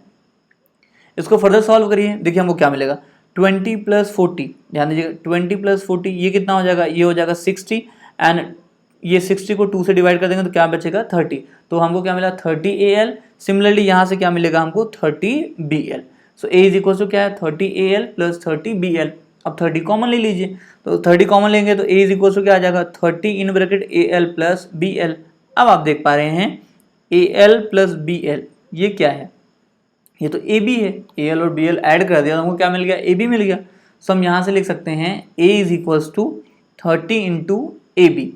इसको फर्दर सॉल्व करिए, देखिए हमको क्या मिलेगा 20 प्लस 40, ध्यान दीजिएगा 20 प्लस 40 ये कितना हो जाएगा, ये हो जाएगा 60 एंड ये 60 को 2 से डिवाइड कर देंगे तो क्या बचेगा 30। तो हमको क्या मिला 30 AL। सिमिलरली यहाँ से क्या मिलेगा हमको 30 BL। So A is equal to क्या है 30 AL प्लस 30 BL। अब 30 कॉमन ले लीजिए, तो 30 कॉमन लेंगे तो A इज इक्वल टू क्या आ जाएगा 30 in bracket AL plus BL। अब आप देख पा रहे हैं AL प्लस BL ये क्या है, ये तो AB है, AL और BL ऐड कर दिया तो हमको क्या मिल गया AB मिल गया। सो हम यहाँ से लिख सकते हैं A is equals to 30 into AB।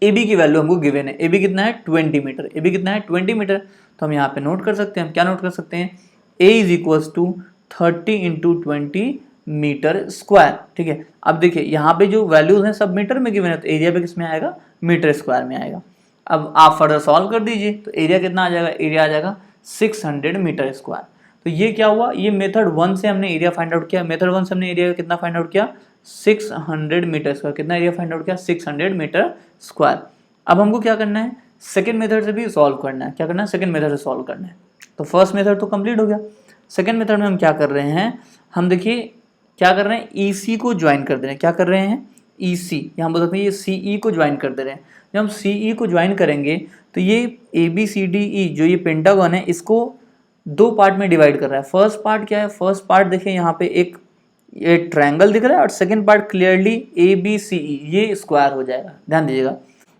AB की वैल्यू हमको गिवन है, AB कितना है 20 मीटर, AB कितना है 20 मीटर। तो हम यहाँ पे नोट कर सकते हैं, हम क्या नोट कर सकते हैं A is equals to 30 into 20 metre square. ठीक है, अब देखिए यहाँ पे जो वैल्यूज हैं सब मीटर में गिवन है तो एरिया पे किस में आएगा मीटर स्क्वायर में आएगा। अब आप फर्दर सॉल्व कर दीजिए तो एरिया कितना आ जाएगा, एरिया आ जाएगा 600 मीटर स्क्वायर। तो ये क्या हुआ, ये मेथड 1 से हमने एरिया फाइंड आउट किया, मेथड 1 से हमने एरिया कितना फाइंड आउट किया 600 मीटर स्क्वायर। कितना एरिया फाइंड आउट किया 600 मीटर स्क्वायर। अब हमको क्या करना है सेकंड मेथड से भी सॉल्व करना है, क्या करना है सेकंड मेथड से सॉल्व करना है। तो फर्स्ट मेथड तो कंप्लीट हो गया, सेकंड मेथड में हम क्या कर रहे हैं, हम देखिए क्या कर रहे हैं EC को ज्वाइन कर दे रहे हैं, क्या कर रहे हैं EC, यहाँ बोल सकते हैं ये CE को ज्वाइन कर दे रहे हैं। जब हम CE को ज्वाइन करेंगे तो ये ABCDE जो ये पेंटागन है इसको दो पार्ट में डिवाइड कर रहा है। फर्स्ट पार्ट क्या है, फर्स्ट पार्ट देखिए यहाँ पे एक ये ट्रायंगल दिख रहा है और सेकंड पार्ट क्लियरली ABCE ये स्क्वायर हो जाएगा। ध्यान दीजिएगा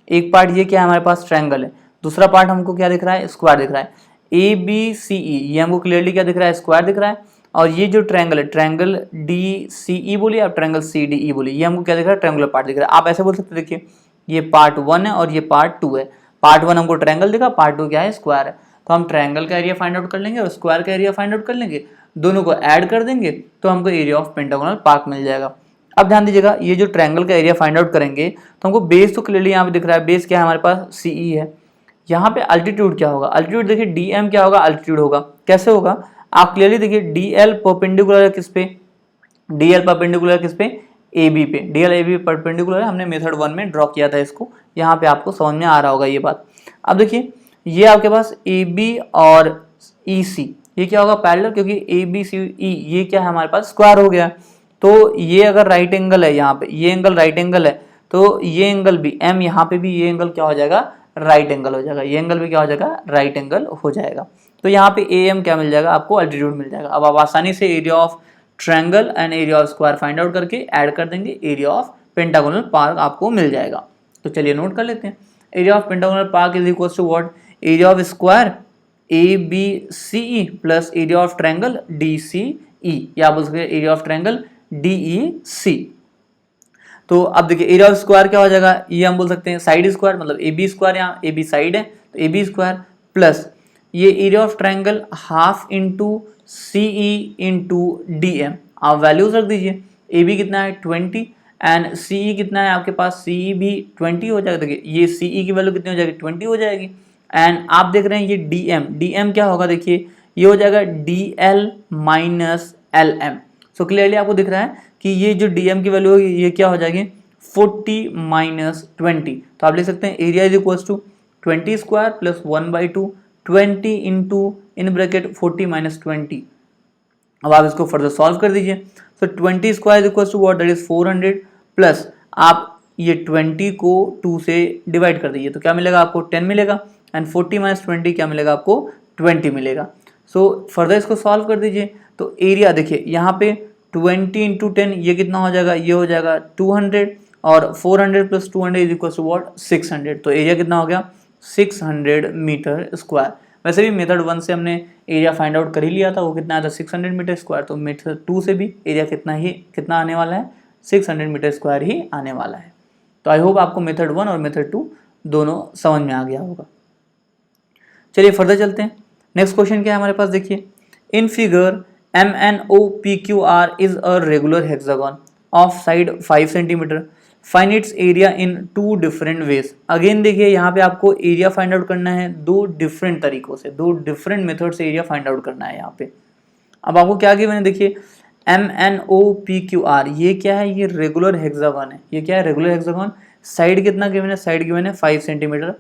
एक पार्ट ये क्या है हमारे पास ट्रायंगल है, दूसरा पार्ट हमको क्या दिख रहा है स्क्वायर दिख रहा है। ABCE ये हमको क्लियरली क्या दिख रहा है स्क्वायर दिख रहा है और ये जो ट्रायंगल है ट्रायंगल DCE बोलिए आप ट्रायंगल CDE बोलिए, ये हमको क्या दिख रहा है ट्रायंगुलर पार्ट दिख रहा है। आप ऐसे बोल सकते हैं देखिए ये पार्ट 1 है और ये पार्ट 2 है, पार्ट 1 हमको ट्रायंगल दिखा, पार्ट 2 क्या है स्क्वायर है। तो हम ट्रायंगल का एरिया फाइंड आउट कर लेंगे और स्क्वायर का एरिया फाइंड आउट कर लेंगे, दोनों को ऐड कर देंगे तो हमको एरिया ऑफ पेंटागोनल पार्क मिल जाएगा। अब ध्यान दीजिएगा ये जो ट्रायंगल का एरिया फाइंड आउट करेंगे तो हमको बेस तो क्लियरली यहाँ पे दिख रहा है, बेस क्या है हमारे पास CE है। यहाँ पे अल्टीट्यूड क्या होगा, अल्टीट्यूड देखिए DM क्या होगा अल्टीट्यूड होगा, कैसे होगा आप क्लियरली देखिए DL परपेंडिकुलर है किस पे, DL परपेंडिकुलर किस पे AB पे, DL AB परपेंडिकुलर है, हमने मेथड 1 में ड्रॉ किया था इसको, यहाँ पे आपको समझ में आ रहा होगा ये बात। अब देखिए ये आपके पास AB और EC ये क्या होगा पैरेलल, क्योंकि ABCE ये क्या है हमारे पास स्क्वायर हो गया। तो ये अगर राइट एंगल है यहाँ पे, ये एंगल राइट एंगल है तो ये एंगल भी M यहाँ पे भी ये एंगल क्या हो जाएगा राइट एंगल हो जाएगा, ये एंगल भी क्या हो जाएगा राइट एंगल हो जाएगा। तो यहाँ पे AM क्या मिल जाएगा आपको अल्टीट्यूड मिल जाएगा। अब आप आसानी से area of triangle and area of square find out करके ऐड कर देंगे, एरिया ऑफ पेंटागोनल पार्क आपको मिल जाएगा। तो चलिए नोट कर लेते हैं, area of pentagonal park is equal to what, area of square ABCE plus area of triangle DCE या बोल सकते हैं एरिया ऑफ ट्रायंगल DEC। तो अब देखिए एरिया ऑफ स्क्वायर क्या हो जाएगा, ये हम बोल सकते हैं साइड स्क्वायर, मतलब AB स्क्वायर, यहाँ AB साइड है तो AB स्क्वायर प्लस ये area of triangle half into CE into DM। आप वैल्यूज रख दीजिए, ए बी कितना है 20 एंड सी ई कितना है आपके पास, सी ई भी 20 हो जाएगा। देखिए ये सी ई की वैल्यू कितनी हो जाएगी 20 हो जाएगी। एंड आप देख रहे हैं ये डी एम क्या होगा, देखिए ये हो जाएगा D L minus L M. So clearly आपको दिख रहा है कि ये जो डी एम की वैल्यू होगी ये क्या हो जाएगी 40 माइनस 20। तो आप लिख सकते हैं area is equal to 20 square plus 1/2 20 into in bracket 40 minus 20। अब आप इसको फर्दर सॉल्व कर दीजिए। तो 20 square equal to what, that is 400 plus आप ये 20 को 2 से डिवाइड कर दीजिए तो क्या मिलेगा आपको 10 मिलेगा एंड 40 माइनस 20 क्या मिलेगा आपको 20 मिलेगा। सो फर्दर इसको सॉल्व कर दीजिए। तो एरिया देखिए यहाँ पे 20 इंटू 10 ये कितना हो जाएगा, ये हो जाएगा 200 और 400 plus 200 is equal to what 600। तो एरिया कितना हो गया 600 मीटर स्क्वायर। वैसे भी मेथड 1 से हमने एरिया फाइंड आउट कर ही लिया था, वो कितना आया था 600 मीटर स्क्वायर। तो मेथड 2 से भी एरिया कितना आने वाला है 600 मीटर स्क्वायर ही आने वाला है। तो आई होप आपको मेथड 1 और मेथड 2 दोनों समझ में आ गया होगा। चलिए फर्दर चलते हैं। नेक्स्ट क्वेश्चन क्या है हमारे पास, देखिए in figure MNOPQR is a regular hexagon of side 5 centimetre, find its area in 2 different veg. Again देखिए यहाँ पे आपको एरिया फाइंड आउट करना है 2 डिफरेंट तरीकों से, 2 डिफरेंट मेथड से एरिया फाइंड आउट करना है यहाँ पे। अब आपको क्या गिवन है, देखिए MNOPQR ये क्या है, ये रेगुलर हेक्सागन है। ये क्या है रेगुलर हेक्सागन, साइड कितना गिवन है, साइड गिवन है 5 सेंटीमीटर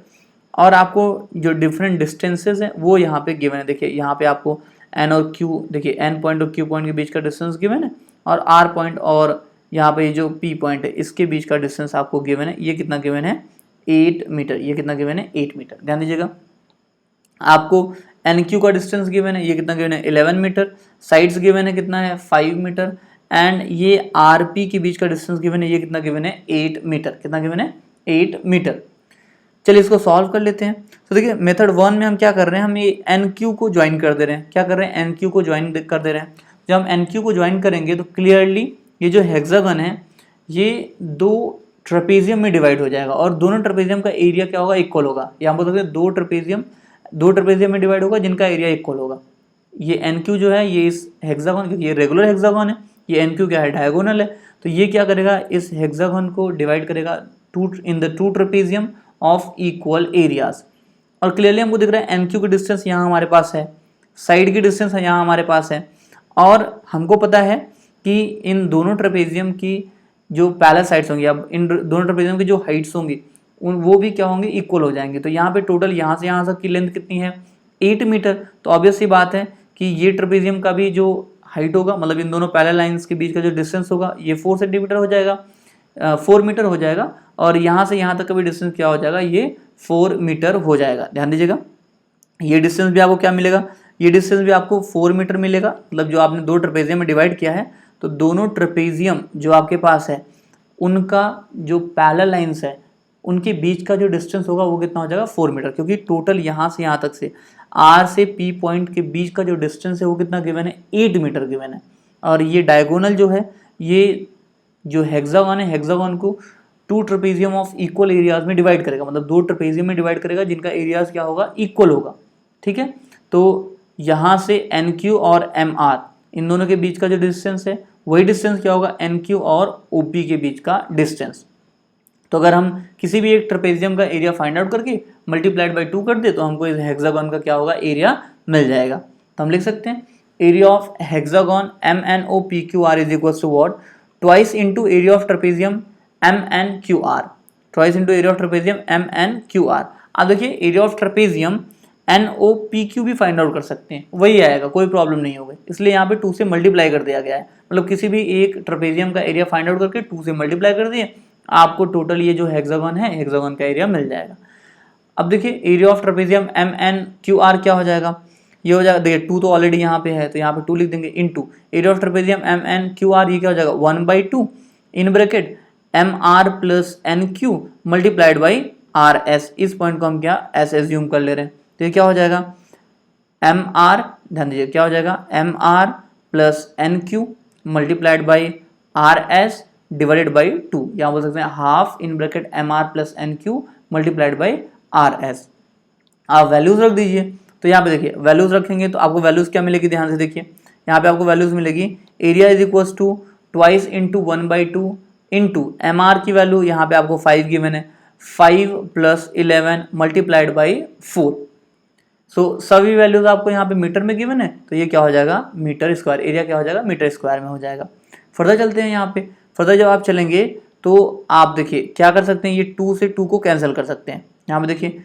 और आपको जो डिफरेंट डिस्टेंसेज हैं वो यहाँ पे गिवन है। देखिए यहाँ पे आपको N और Q, देखिए N पॉइंट और Q पॉइंट के बीच का डिस्टेंस गिवन है और R पॉइंट और यहाँ पे जो P पॉइंट है इसके बीच का डिस्टेंस आपको गिवन है। ये कितना गिवन है 8 मीटर। ये कितना गिवन है 8 मीटर। ध्यान दीजिएगा आपको NQ का डिस्टेंस गिवन है, ये कितना गिवन है 11 मीटर। साइड्स गिवन है कितना है 5 मीटर एंड ये RP के बीच का डिस्टेंस गिवन है, ये कितना गिवन है 8 मीटर। कितना गिवन है 8 मीटर। चलिए इसको सॉल्व कर लेते हैं। तो देखिए मेथड 1 में हम क्या कर रहे हैं, हम ये NQ को ज्वाइन कर दे रहे हैं। क्या कर रहे हैं NQ को ज्वाइन कर दे रहे हैं। जब हम NQ को ज्वाइन करेंगे तो क्लियरली ये जो हेक्सागन है ये 2 ट्रेपेजियम में डिवाइड हो जाएगा और दोनों ट्रेपेजियम का एरिया क्या होगा इक्वल होगा। यहाँ बोल सकते हैं 2 ट्रेपेजियम में डिवाइड होगा जिनका एरिया इक्वल होगा। ये NQ जो है ये इस हेक्सागन, क्योंकि ये रेगुलर हेक्सागन है, ये NQ क्या है डायगोनल है, तो ये क्या करेगा इस हेक्सागन को डिवाइड करेगा in the 2 trapezium of equal areas. और क्लियरली हमको दिख रहा है NQ की डिस्टेंस यहाँ हमारे पास है, साइड की डिस्टेंस यहाँ हमारे पास है और हमको पता है कि इन दोनों ट्रेपेजियम की जो पैरेलल साइड्स होंगी, अब इन दोनों ट्रेपेजियम की जो हाइट्स होंगी वो भी क्या होंगे इक्वल हो जाएंगे। तो यहाँ पे टोटल यहाँ से यहाँ तक की लेंथ कितनी है 8 मीटर। तो ऑब्वियस सी बात है कि ये ट्रेपेजियम का भी जो हाइट होगा, मतलब इन दोनों पैरेलल लाइंस के बीच का जो डिस्टेंस होगा ये 4 सेंटीमीटर हो जाएगा, 4 मीटर हो जाएगा और यहाँ से यहाँ तक का भी डिस्टेंस क्या हो जाएगा ये 4 मीटर हो जाएगा। ध्यान दीजिएगा ये डिस्टेंस भी आपको क्या मिलेगा, ये डिस्टेंस भी आपको 4 मीटर मिलेगा। मतलब जो आपने 2 ट्रेपेजियम में डिवाइड किया है तो दोनों ट्रेपेजियम जो आपके पास है उनका जो पैरेलल लाइंस है उनके बीच का जो डिस्टेंस होगा वो कितना हो जाएगा 4 मीटर, क्योंकि टोटल यहाँ से यहाँ तक से R से P पॉइंट के बीच का जो डिस्टेंस है वो कितना गिवन है 8 मीटर गिवन है। और ये डायगोनल जो है ये जो हेक्सागन है हेक्सागन को 2 ट्रेपेजियम ऑफ इक्वल एरियाज में डिवाइड करेगा, मतलब 2 ट्रेपेजियम में डिवाइड करेगा जिनका एरियाज क्या होगा इक्वल होगा। ठीक है, तो यहाँ से NQ और MR इन दोनों के बीच का जो डिस्टेंस है वही डिस्टेंस क्या होगा NQ और OP के बीच का डिस्टेंस। तो अगर हम किसी भी एक ट्रेपेजियम का एरिया फाइंड आउट करके मल्टीप्लाइड बाई 2 कर दे तो हमको इस हेक्सागन का क्या होगा एरिया मिल जाएगा। तो हम लिख सकते हैं area of hexagon MNOPQR is equal to what, twice into area of trapezium MNQR, twice into area of trapezium MNQR। अब देखिए एरिया ऑफ ट्रेपेजियम NOPQ भी फाइंड आउट कर सकते हैं, वही आएगा, कोई प्रॉब्लम नहीं होगी। इसलिए यहाँ पे 2 से मल्टीप्लाई कर दिया गया है, मतलब किसी भी एक ट्रेपेजियम का एरिया फाइंड आउट करके 2 से मल्टीप्लाई कर दिए, आपको टोटल ये जो हेक्सागन है हेक्सागन का एरिया मिल जाएगा। अब देखिए एरिया ऑफ ट्रेपेजियम MNQR क्या हो जाएगा, ये हो जाएगा, देखिए 2 तो ऑलरेडी यहाँ पे है तो यहाँ पे 2 लिख देंगे into area of trapezium MNQR, ये क्या हो जाएगा 1/2 in bracket MR plus NQ multiplied by RS। इस पॉइंट को हम क्या S एज्यूम कर ले रहे हैं, तो ये क्या हो जाएगा MR, ध्यान दीजिए क्या हो जाएगा MR plus NQ multiplied by RS divided by 2, यहाँ बोल सकते हैं half in bracket MR plus NQ multiplied by RS। आप वैल्यूज रख दीजिए। तो यहाँ पे देखिए वैल्यूज रखेंगे तो आपको वैल्यूज क्या मिलेगी, ध्यान से देखिए यहाँ पे आपको वैल्यूज मिलेगी area is equal to twice into 1/2 into M R की वैल्यू यहाँ पे आपको 5 गिवन है, 5 + 11 मल्टीप्लाइड बाई 4। सो सभी वैल्यूज आपको यहाँ पे मीटर में गिवन है, तो ये क्या हो जाएगा मीटर स्क्वायर, एरिया क्या हो जाएगा मीटर स्क्वायर में हो जाएगा। फर्दर चलते हैं यहाँ पे, फर्दर जब आप चलेंगे तो आप देखिए क्या कर सकते हैं, ये 2 से 2 को कैंसिल कर सकते हैं। यहाँ पे देखिए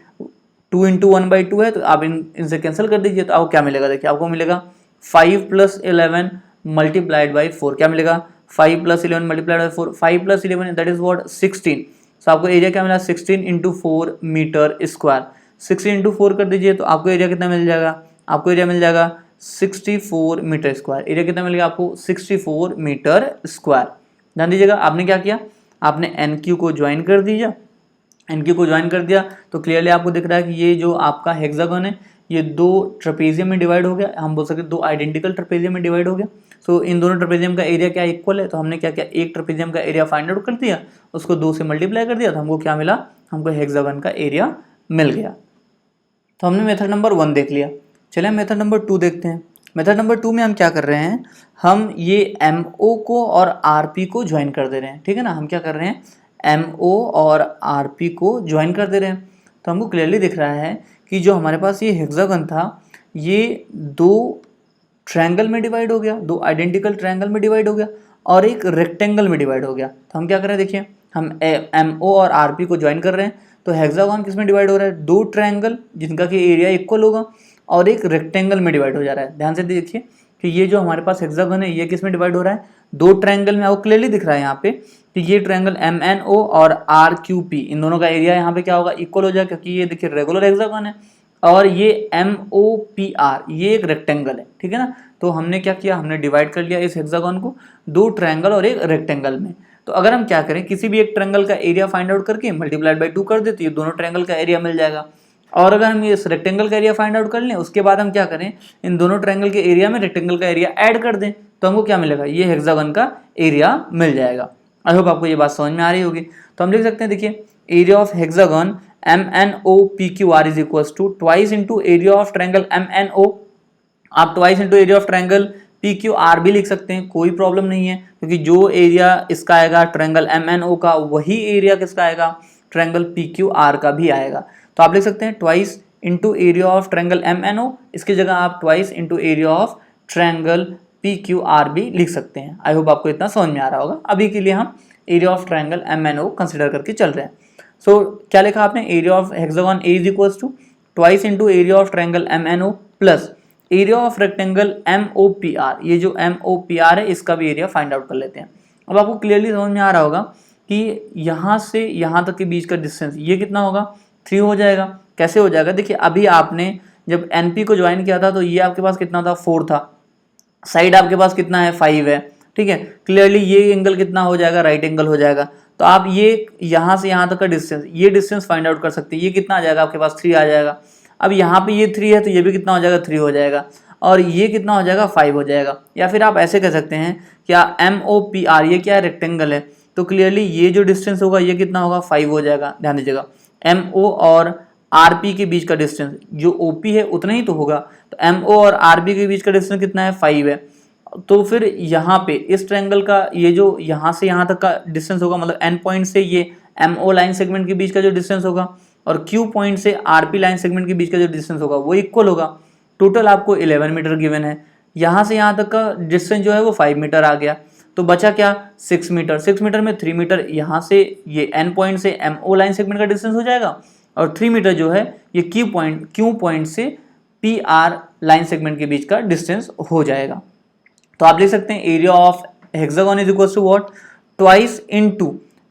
2 इंटू 1/2 है, तो आप इनसे कैंसिल कर दीजिए, तो आपको क्या मिलेगा, देखिए आपको मिलेगा 5 + 11 मल्टीप्लाइड बाई 4। क्या मिलेगा 5 + 11 multiplied by 4, 5 + 11 that is what 16। सो आपको एरिया क्या मिला 16 इंटू 4 मीटर स्क्वायर। 16 इंटू 4 कर दीजिए तो आपको एरिया कितना मिल जाएगा, आपको एरिया मिल जाएगा 64 मीटर स्क्वायर। एरिया कितना मिलेगा आपको 64 मीटर स्क्वायर। ध्यान दीजिएगा आपने क्या किया, आपने NQ को ज्वाइन कर दिया, NQ को ज्वाइन कर दिया तो क्लियरली आपको दिख रहा है कि ये जो आपका हेक्सागन है ये 2 ट्रेपेजियम में डिवाइड हो गया, हम बोल सकते हैं 2 आइडेंटिकल ट्रेपेजियम में डिवाइड हो गया। सो इन दोनों ट्रेपेजियम का एरिया क्या इक्वल है, तो हमने क्या किया, एक ट्रेपेजियम का एरिया फाइंड आउट कर दिया, उसको 2 से मल्टीप्लाई कर दिया, तो हमको क्या मिला, हमको हेक्सागन का एरिया मिल गया। तो हमने मेथड नंबर 1 देख लिया। चलिए मेथड नंबर 2 देखते हैं। मेथड नंबर 2 में हम क्या कर रहे हैं, हम ये MO को और RP को ज्वाइन कर दे रहे हैं, ठीक है ना। हम क्या कर रहे हैं, MO और RP को ज्वाइन कर दे रहे हैं। तो हमको क्लियरली दिख रहा है कि जो हमारे पास ये हेक्सागन था ये 2 ट्रायंगल में डिवाइड हो गया, 2 आइडेंटिकल ट्रायंगल में डिवाइड हो गया और एक रेक्टेंगल में डिवाइड हो गया। तो हम क्या कर रहे हैं, देखिए हम MO और RP को ज्वाइन कर रहे हैं, तो हेक्सागन किस में डिवाइड हो रहा है, 2 ट्रायंगल जिनका कि एरिया इक्वल होगा और एक रेक्टेंगल में डिवाइड हो जा रहा है। ध्यान से देखिए कि ये जो हमारे पास हेक्सागन है ये किस में डिवाइड हो रहा है, 2 ट्रायंगल में। आपको क्लियरली दिख रहा है यहाँ पे कि ये ट्रायंगल MNO और RQP इन दोनों का एरिया यहाँ पे क्या होगा, इक्वल हो जाएगा, क्योंकि ये देखिए रेगुलर हेक्सागन है और ये MOPR ये एक रेक्टेंगल है, ठीक है ना। तो हमने क्या किया, हमने डिवाइड कर लिया इस हेक्सागन को 2 ट्रायंगल और एक रेक्टेंगल में। तो अगर हम क्या करें, किसी भी एक ट्रायंगल का एरिया फाइंड आउट करके मल्टीप्लाइड बाई 2 कर दे तो ये दोनों ट्रायंगल का एरिया मिल जाएगा। और अगर हम इस रेक्टेंगल का एरिया फाइंड आउट कर लें, उसके बाद हम क्या करें, इन दोनों ट्रायंगल के एरिया में रेक्टेंगल का एरिया ऐड कर दें, तो हमको क्या मिलेगा, ये हेक्सागन का एरिया मिल जाएगा। आई होप आपको ये बात समझ में आ रही होगी। तो हम लिख सकते हैं, देखिए area of hexagon MNOPQR is equal to twice into area of triangle MNO। आप twice into area of triangle PQR भी लिख सकते हैं, कोई प्रॉब्लम नहीं है, क्योंकि जो एरिया इसका आएगा ट्रायंगल MNO का वही एरिया किसका आएगा, ट्रायंगल PQR का भी आएगा। तो आप लिख सकते हैं twice into area of triangle MNO, इसकी जगह आप twice into area of triangle PQR भी लिख सकते हैं। आई होप आपको इतना समझ में आ रहा होगा। अभी के लिए हम area of triangle MNO consider करके चल रहे हैं। सो क्या लिखा आपने, area of hexagon A is equal to twice into area of triangle MNO plus area of rectangle MOPR। ये जो MOPR है इसका भी एरिया फाइंड आउट कर लेते हैं। अब आपको क्लियरली समझ में आ रहा होगा कि यहाँ से यहाँ तक के बीच का डिस्टेंस ये कितना होगा, 3 हो जाएगा। कैसे हो जाएगा, देखिए अभी आपने जब NP को ज्वाइन किया था तो ये आपके पास कितना था, 4 था, साइड आपके पास कितना है, 5 है, ठीक है। क्लियरली ये एंगल कितना हो जाएगा, राइट एंगल हो जाएगा। तो आप ये यहाँ से यहाँ तक का डिस्टेंस, ये डिस्टेंस फाइंड आउट कर सकते हैं। ये कितना आ जाएगा आपके पास, 3 आ जाएगा। अब यहाँ पे ये 3 है तो ये भी कितना हो जाएगा, 3 हो जाएगा, और ये कितना हो जाएगा, 5 हो जाएगा। या फिर आप ऐसे कह सकते हैं क्या MOPR ये क्या है, रेक्टेंगल है, तो क्लियरली ये जो डिस्टेंस होगा ये कितना होगा, 5 हो जाएगा। ध्यान दीजिएगा MO और RP के बीच का डिस्टेंस जो OP है उतना ही तो होगा, तो MO और RP के बीच का डिस्टेंस कितना है, 5 है। तो फिर यहाँ पे इस ट्रायंगल का ये जो यहाँ से यहाँ तक का डिस्टेंस होगा, मतलब N पॉइंट से ये MO लाइन सेगमेंट के बीच का जो डिस्टेंस होगा और Q पॉइंट से RP लाइन सेगमेंट के बीच का जो डिस्टेंस होगा वो इक्वल होगा। टोटल आपको 11 मीटर गिवन है। यहाँ से यहाँ तक का डिस्टेंस जो है वो 5 मीटर आ गया, तो बचा क्या, 6 मीटर। 6 मीटर में 3 मीटर यहाँ से ये N पॉइंट से MO लाइन सेगमेंट का डिस्टेंस हो जाएगा, और 3 मीटर जो है ये Q पॉइंट से PR लाइन सेगमेंट के बीच का डिस्टेंस हो जाएगा। तो आप लिख सकते हैं area of hexagon is equal to what, twice into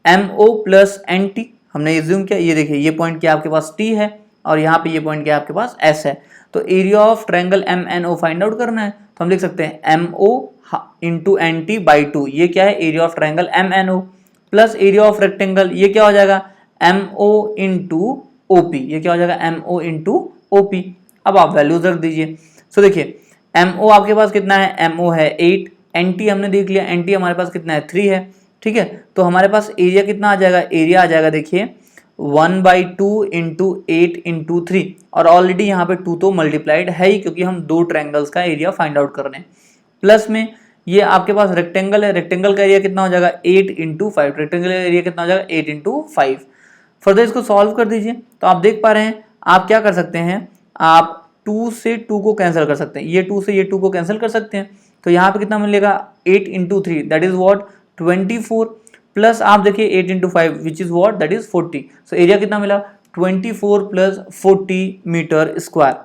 MO plus NT। हमने एज्यूम किया, ये देखिए ये पॉइंट क्या आपके पास T है और यहाँ पे ये पॉइंट क्या आपके पास S है। तो area of triangle MNO find out करना है, तो हम लिख सकते हैं MO इंटू NT बाई 2। ये क्या है, area of triangle MNO plus area of rectangle, ये क्या हो जाएगा, MO इंटू OP। ये क्या हो जाएगा, MO इंटू OP। अब आप वैल्यूज रख दीजिए। सो देखिए MO आपके पास कितना है, MO है 8, NT हमने देख लिया, NT हमारे पास कितना है, 3 है, ठीक है। तो हमारे पास एरिया कितना आ जाएगा, एरिया आ जाएगा देखिए 1/2 इंटू 8 इंटू 3, और ऑलरेडी यहाँ पे 2 तो मल्टीप्लाइड है ही, क्योंकि हम 2 ट्रायंगल्स का एरिया फाइंड आउट कर रहे हैं। प्लस में ये आपके पास रेक्टेंगल है, रेक्टेंगल का एरिया कितना हो जाएगा 8 इंटू 5, रेक्टेंगल एरिया कितना हो जाएगा 8 इंटू 5। फर्दर इसको सॉल्व कर दीजिए तो आप देख पा रहे हैं आप क्या कर सकते हैं, आप 2 से 2 को कैंसिल कर सकते हैं, ये 2 से ये 2 को कैंसिल कर सकते हैं। तो यहाँ पे कितना मिलेगा 8 into 3 that is what 24, plus आप देखिए 8 into 5 which is what that is 40। So area कितना मिला 24 प्लस 40 मीटर स्क्वायर।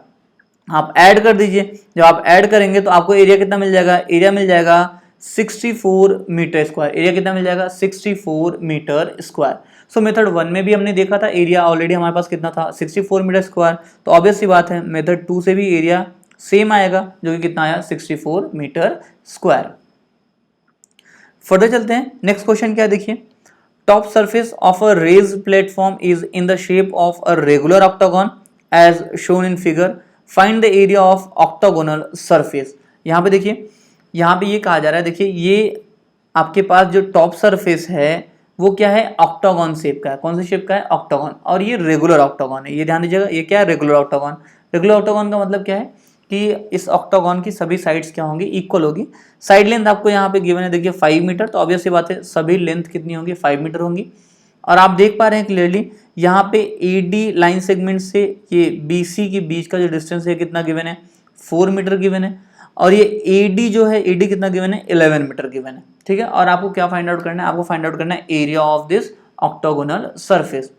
आप ऐड कर दीजिए, जब आप ऐड करेंगे तो आपको एरिया कितना मिल जाएगा, एरिया मिल जाएगा 64 मीटर स्क्वायर। एरिया कितना मिल जाएगा 64 मीटर स्क्वायर। सो मेथड 1 में भी हमने देखा था एरिया ऑलरेडी हमारे पास कितना था 64 मीटर स्क्वायर, तो ऑब्वियस सी बात है मेथड 2 से भी एरिया सेम आएगा जो कि कितना आया 64 मीटर स्क्वायर। फर्दर चलते हैं, नेक्स्ट क्वेश्चन क्या है देखिए, top surface of a raised platform is in the shape of a regular octagon as shown in figure, find the area of octagonal surface. यहाँ पे देखिए, यहाँ पे ये कहा जा रहा है, देखिए ये आपके पास जो टॉप सरफेस है वो क्या है ऑक्टागन शेप का है। कौन से शेप का है ऑक्टागन, और ये रेगुलर ऑक्टागन है। ये ध्यान दीजिएगा ये क्या है रेगुलर ऑक्टागन। रेगुलर ऑक्टागन का मतलब क्या है कि इस ऑक्टागन की सभी साइड्स क्या होंगी इक्वल होगी। साइड लेंथ आपको यहाँ पे गिवन है देखिए 5 मीटर, तो ऑब्वियस सी बात है सभी लेंथ कितनी होंगी 5 मीटर होंगी। और आप देख पा रहे हैं क्लियरली यहाँ पे एडी लाइन सेगमेंट से ये बीसी के बीच का जो डिस्टेंस है कितना गिवन है 4 मीटर गिवन है, और ये एडी जो है एडी कितना गिवन है 11 मीटर गिवन है, ठीक है। और आपको क्या फाइंड आउट करना है, आपको फाइंड आउट करना है area of this octagonal surface.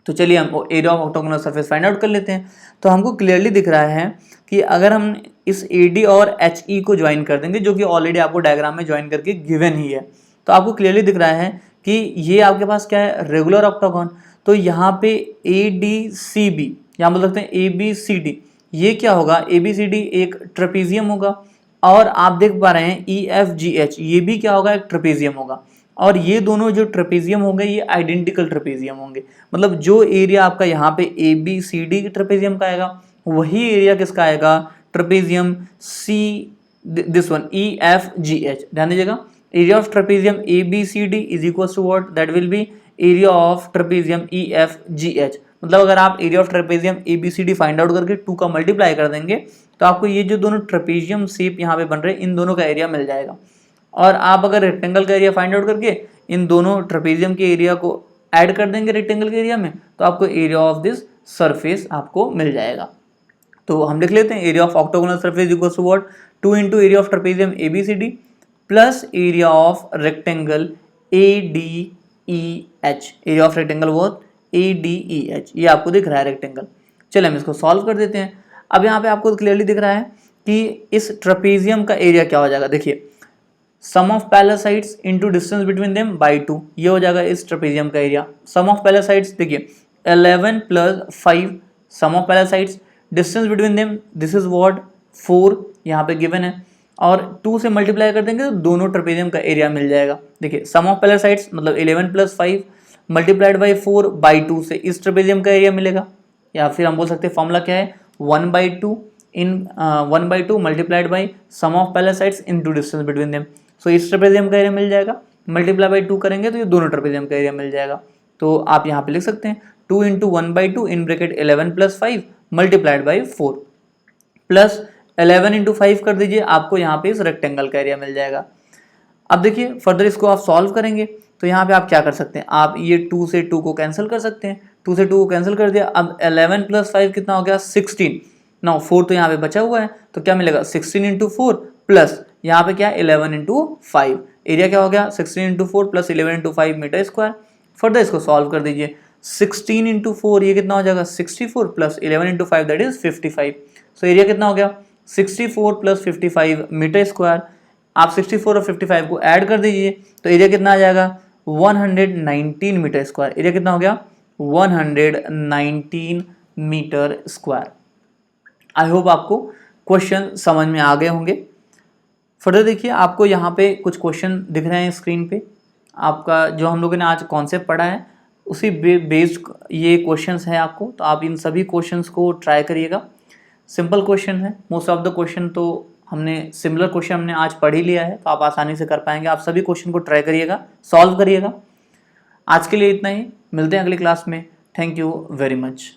तो चलिए हम area of octagonal surface find out कर लेते हैं। तो हमको क्लियरली दिख रहा है कि अगर हम इस एडी और एच ई को ज्वाइन कर देंगे, जो कि ऑलरेडी आपको डायग्राम में ज्वाइन करके गिवन ही है, तो आपको क्लियरली दिख रहा है कि ये आपके पास क्या है रेगुलर ऑक्टागन। तो यहाँ पे ए डी सी बी, यहाँ बोल सकते हैं ए बी सी डी, ये क्या होगा ए बी सी डी एक ट्रेपेजियम होगा। और आप देख पा रहे हैं ई एफ जी एच, ये भी क्या होगा एक ट्रेपेजियम होगा। और ये दोनों जो ट्रेपेजियम होंगे ये आइडेंटिकल ट्रेपेजियम होंगे, मतलब जो एरिया आपका यहाँ पे A B C D trapezium का आएगा वही एरिया किसका आएगा trapezium see this one E F G H. ध्यान दीजिएगा area of trapezium A B C D is equal to what that will be area of trapezium E F G H. मतलब अगर आप area of trapezium A B C D find out करके 2 का multiply कर देंगे तो आपको ये जो दोनों ट्रेपेजियम शेप यहाँ पे बन रहे हैं इन दोनों का एरिया मिल जाएगा। और आप अगर रेक्टेंगल का एरिया फाइंड आउट करके इन दोनों ट्रेपेजियम के एरिया को ऐड कर देंगे रेक्टेंगल के एरिया में तो आपको एरिया ऑफ दिस सरफेस आपको मिल जाएगा। तो हम लिख लेते हैं area of octagonal surface equals to what 2 into area of trapezium A B C D plus area of rectangle A D E H. Area of rectangle वो ए डी ई एच, ये आपको दिख रहा है रेक्टेंगल। चलिए हम इसको solve कर देते हैं। अब यहाँ पे आपको क्लियरली दिख रहा है कि इस ट्रेपेजियम का एरिया क्या हो जाएगा, देखिए sum of parallel sides into distance between them by 2, ये हो जाएगा इस ट्रेपेजियम का area. Sum of parallel sides देखिए 11 plus 5 sum of parallel sides, distance between them this is what 4 यहाँ पे गिवन है, और 2 से मल्टीप्लाई कर देंगे तो दोनों ट्रेपेजियम का एरिया मिल जाएगा। देखिए सम ऑफ पैरेलल साइड्स मतलब 11 प्लस 5 मल्टीप्लाइड बाई 4 बाई 2 से इस ट्रेपेजियम का एरिया मिलेगा, या फिर हम बोल सकते हैं फॉर्मूला क्या है 1/2 इन 1/2 multiplied by sum of parallel sides into distance between them. So इस ट्रेपेजियम का एरिया मिल जाएगा, मल्टीप्लाई बाई 2 करेंगे तो ये दोनों ट्रेपेजियम का एरिया मिल जाएगा। तो आप यहाँ पे लिख सकते हैं 2 into 1/2 in bracket 11 plus 5 multiplied by 4 plus 11 into 5 कर दीजिए, आपको यहाँ पे इस रेक्टेंगल का एरिया मिल जाएगा। अब देखिए फर्दर इसको आप सॉल्व करेंगे तो यहाँ पे आप क्या कर सकते हैं, आप ये 2 से 2 को कैंसिल कर सकते हैं, 2 से 2 को कैंसिल कर दिया। अब 11 प्लस 5 कितना हो गया 16, नाउ 4 तो यहाँ पे बचा हुआ है तो क्या मिलेगा 16 इंटू 4 प्लस यहाँ पे क्या है 11 इंटू 5, एरिया क्या हो गया 16 into 4 plus 11 into 5 metre square. Further इसको सॉल्व कर दीजिए 16 इंटू 4 ये कितना हो जाएगा 64 plus 11 into 5 that is 55। So area कितना हो गया 64 प्लस 55 मीटर स्क्वायर। आप 64 और 55 को ऐड कर दीजिए तो एरिया कितना आ जाएगा 119 मीटर स्क्वायर। एरिया कितना हो गया 119 मीटर स्क्वायर। आई होप आपको क्वेश्चन समझ में आ गए होंगे। फर्दर देखिए आपको यहाँ पे कुछ क्वेश्चन दिख रहे हैं स्क्रीन पे, आपका जो हम लोगों ने आज कॉन्सेप्ट पढ़ा है उसी बेस्ड ये क्वेश्चंस हैं आपको, तो आप इन सभी क्वेश्चंस को ट्राई करिएगा। सिंपल क्वेश्चन है, मोस्ट ऑफ द क्वेश्चन तो हमने सिमिलर क्वेश्चन हमने आज पढ़ ही लिया है तो आप आसानी से कर पाएंगे। आप सभी क्वेश्चन को ट्राई करिएगा, सॉल्व करिएगा। आज के लिए इतना ही, मिलते हैं अगली क्लास में। Thank you very much.